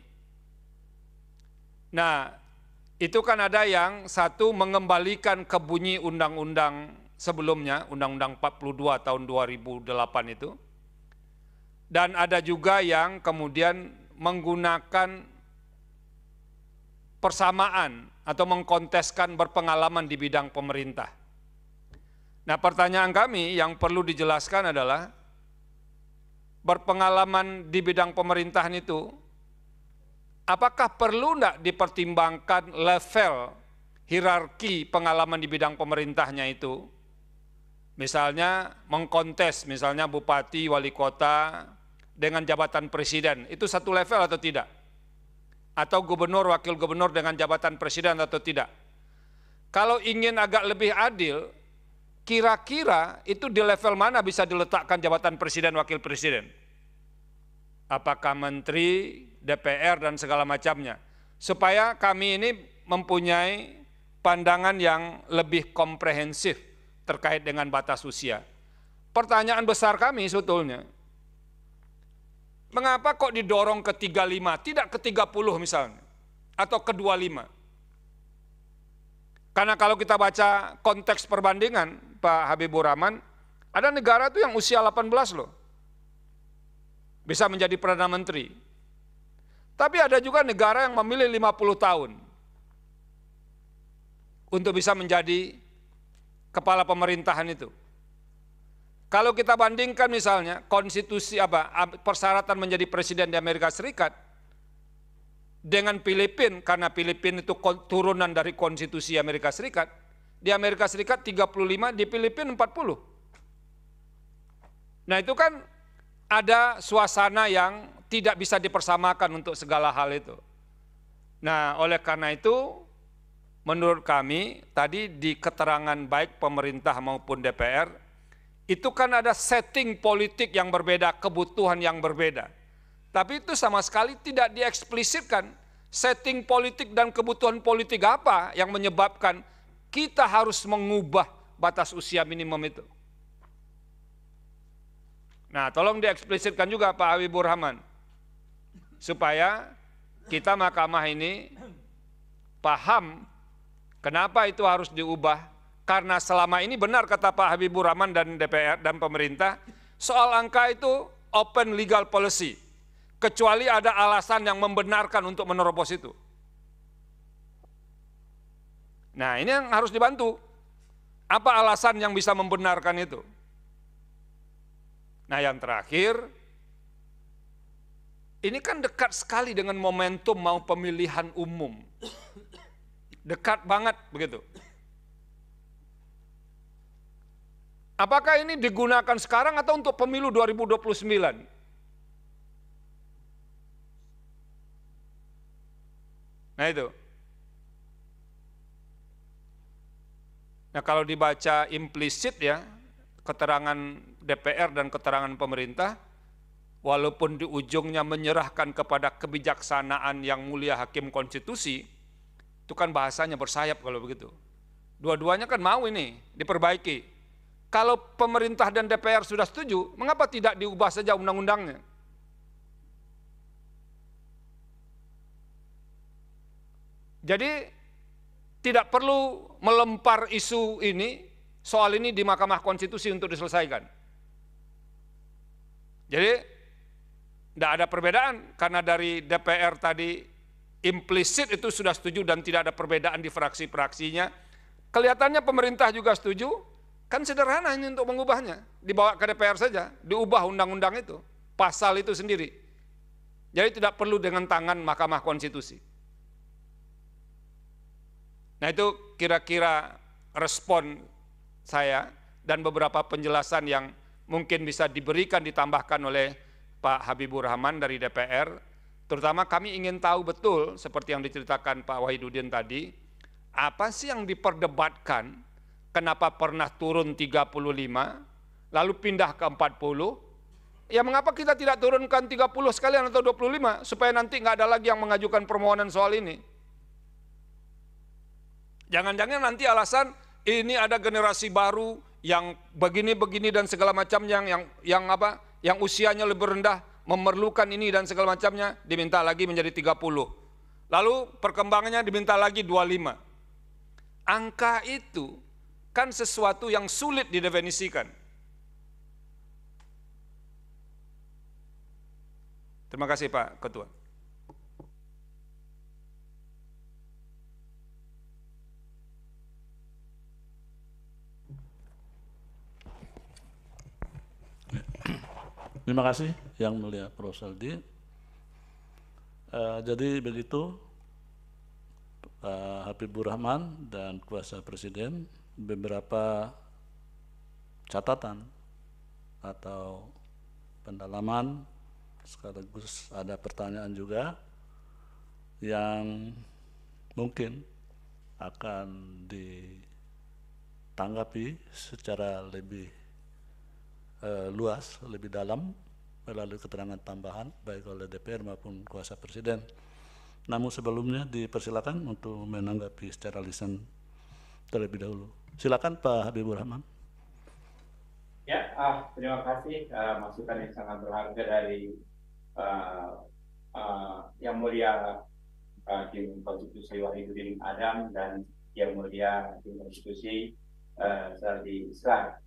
Nah, itu kan ada yang satu mengembalikan ke bunyi undang-undang sebelumnya, Undang-Undang 42 tahun 2008 itu. Dan ada juga yang kemudian menggunakan persamaan atau mengkonteskan berpengalaman di bidang pemerintah. Nah, pertanyaan kami yang perlu dijelaskan adalah berpengalaman di bidang pemerintahan itu, apakah perlu enggak dipertimbangkan level hierarki pengalaman di bidang pemerintahnya itu? Misalnya mengkontes, misalnya bupati, wali kota dengan jabatan presiden, itu satu level atau tidak? Atau gubernur, wakil gubernur dengan jabatan presiden atau tidak? Kalau ingin agak lebih adil, kira-kira itu di level mana bisa diletakkan jabatan presiden, wakil presiden? Apakah menteri, DPR, dan segala macamnya? Supaya kami ini mempunyai pandangan yang lebih komprehensif terkait dengan batas usia. Pertanyaan besar kami sebetulnya, mengapa kok didorong ke 35, tidak ke 30 misalnya, atau ke 25? Karena kalau kita baca konteks perbandingan, Pak Habibur Rahman, ada negara tuh yang usia 18 loh, bisa menjadi Perdana Menteri. Tapi ada juga negara yang memilih 50 tahun untuk bisa menjadi kepala pemerintahan itu. Kalau kita bandingkan misalnya konstitusi persyaratan menjadi presiden di Amerika Serikat dengan Filipina, karena Filipina itu turunan dari konstitusi Amerika Serikat, di Amerika Serikat 35, di Filipina 40. Nah, itu kan ada suasana yang tidak bisa dipersamakan untuk segala hal itu. Nah, oleh karena itu menurut kami tadi di keterangan baik pemerintah maupun DPR, itu kan ada setting politik yang berbeda, kebutuhan yang berbeda. Tapi itu sama sekali tidak dieksplisitkan setting politik dan kebutuhan politik apa yang menyebabkan kita harus mengubah batas usia minimum itu. Nah, tolong dieksplisitkan juga Pak Habibur Rahman, supaya kita mahkamah ini paham kenapa itu harus diubah. Karena selama ini benar kata Pak Habibur Rahman dan DPR dan pemerintah, soal angka itu open legal policy, kecuali ada alasan yang membenarkan untuk menerobos itu. Nah, ini yang harus dibantu. Apa alasan yang bisa membenarkan itu? Nah, yang terakhir, ini kan dekat sekali dengan momentum mau pemilihan umum. Dekat banget begitu. Apakah ini digunakan sekarang atau untuk pemilu 2029? Nah itu. Nah kalau dibaca implisit ya, keterangan DPR dan keterangan pemerintah, walaupun di ujungnya menyerahkan kepada kebijaksanaan yang mulia Hakim Konstitusi, itu kan bahasanya bersayap kalau begitu. Dua-duanya kan mau ini diperbaiki. Kalau pemerintah dan DPR sudah setuju, mengapa tidak diubah saja undang-undangnya? Jadi tidak perlu melempar isu ini, soal ini di Mahkamah Konstitusi untuk diselesaikan. Jadi tidak ada perbedaan, karena dari DPR tadi implisit itu sudah setuju dan tidak ada perbedaan di fraksi-fraksinya. Kelihatannya pemerintah juga setuju, kan sederhana ini untuk mengubahnya, dibawa ke DPR saja, diubah undang-undang itu, pasal itu sendiri. Jadi tidak perlu dengan tangan Mahkamah Konstitusi. Nah itu kira-kira respon saya dan beberapa penjelasan yang mungkin bisa diberikan, ditambahkan oleh Pak Habibur Rahman dari DPR. Terutama kami ingin tahu betul, seperti yang diceritakan Pak Wahidudin tadi, apa sih yang diperdebatkan, kenapa pernah turun 35, lalu pindah ke 40, ya mengapa kita tidak turunkan 30 sekalian atau 25, supaya nanti nggak ada lagi yang mengajukan permohonan soal ini. Jangan-jangan nanti alasan ini ada generasi baru yang begini-begini dan segala macamnya, yang usianya lebih rendah, memerlukan ini dan segala macamnya, diminta lagi menjadi 30. Lalu perkembangannya diminta lagi 25. Angka itu kan sesuatu yang sulit didefinisikan. Terima kasih Pak Ketua. Terima kasih Yang Mulia Prof. Saldi. Jadi begitu Pak Habibur Rahman dan Kuasa Presiden, beberapa catatan atau pendalaman, sekaligus ada pertanyaan juga yang mungkin akan ditanggapi secara lebih luas, lebih dalam melalui keterangan tambahan baik oleh DPR maupun Kuasa Presiden. Namun sebelumnya dipersilakan untuk menanggapi secara lisan terlebih dahulu. Silakan Pak Habibur Rahman. Ya, terima kasih masukan yang sangat berharga dari Yang Mulia Hakim Konstitusi Wahidudin Adam dan Yang Mulia Hakim Konstitusi Saldi Isra.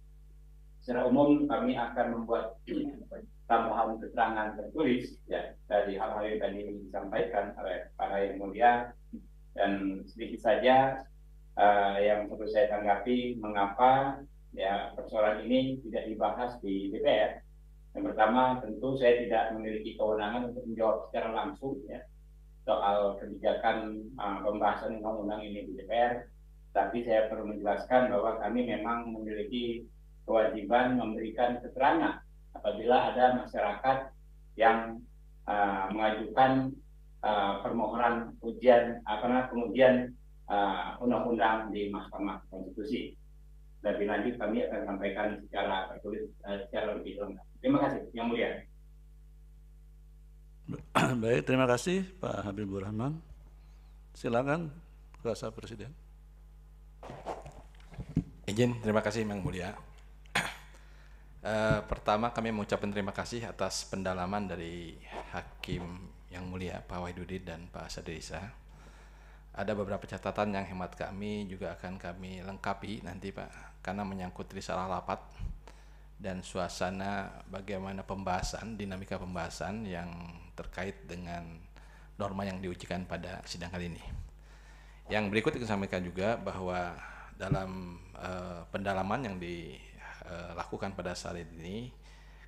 Secara umum kami akan membuat tambahan keterangan tertulis ya dari hal-hal yang tadi disampaikan oleh para Yang Mulia, dan sedikit saja yang perlu saya tanggapi mengapa ya persoalan ini tidak dibahas di DPR. Yang pertama, tentu saya tidak memiliki kewenangan untuk menjawab secara langsung ya soal kebijakan pembahasan undang-undang ini di DPR, tapi saya perlu menjelaskan bahwa kami memang memiliki kewajiban memberikan keterangan apabila ada masyarakat yang mengajukan permohonan pengujian undang-undang di Mahkamah Konstitusi. Lebih lanjut kami akan sampaikan secara tertulis secara lebih lengkap. Terima kasih Yang Mulia. Baik, terima kasih Pak Habibur Rahman. Silakan Kuasa Presiden. Izin, terima kasih Yang Mulia. Pertama kami mengucapkan terima kasih atas pendalaman dari Hakim Yang Mulia Pak Wahidudin dan Pak Saldi Isra. Ada beberapa catatan yang hemat kami juga akan kami lengkapi nanti Pak, karena menyangkut risalah rapat dan suasana bagaimana pembahasan, dinamika pembahasan yang terkait dengan norma yang diujikan pada sidang kali ini. Yang berikut kita sampaikan juga bahwa dalam pendalaman yang dilakukan pada saat ini,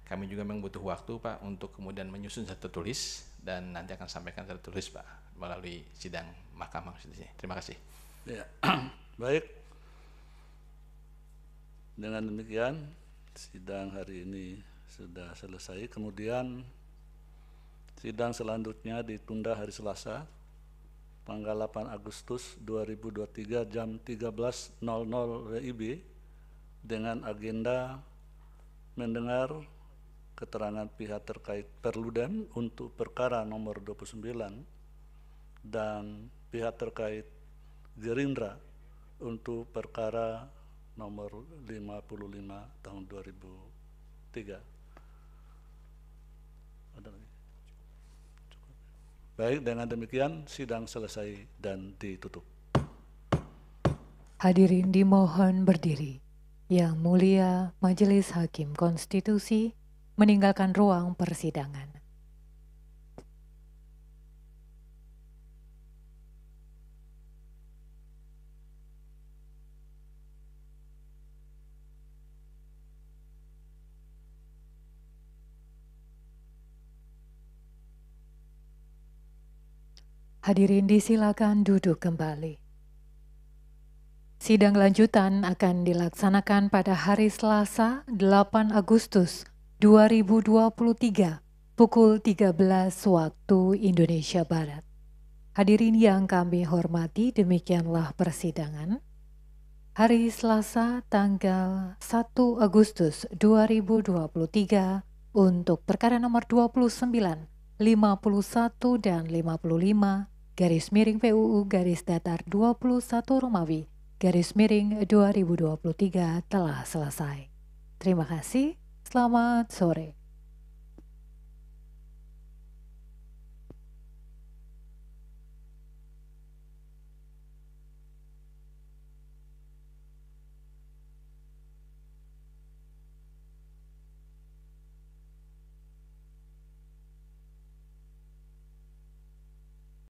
kami juga memang butuh waktu Pak untuk kemudian menyusun secara tertulis dan nanti akan sampaikan secara tertulis Pak melalui sidang Mahkamah Konstitusi. Terima kasih. Ya, baik. Dengan demikian sidang hari ini sudah selesai. Kemudian sidang selanjutnya ditunda hari Selasa tanggal 8 Agustus 2023 jam 13.00 WIB dengan agenda mendengar keterangan pihak terkait Perludem untuk perkara nomor 29 dan pihak terkait Gerindra untuk perkara nomor 55 tahun 2003. Ada lagi? Baik, dengan demikian sidang selesai dan ditutup. Hadirin dimohon berdiri. Yang Mulia Majelis Hakim Konstitusi meninggalkan ruang persidangan. Hadirin disilakan duduk kembali. Sidang lanjutan akan dilaksanakan pada hari Selasa 8 Agustus 2023 pukul 13 waktu Indonesia Barat. Hadirin yang kami hormati, demikianlah persidangan hari Selasa tanggal 1 Agustus 2023 untuk perkara nomor 29, 51 dan 55 garis miring PUU garis datar 21 Romawi garis miring 2023 telah selesai. Terima kasih, selamat sore.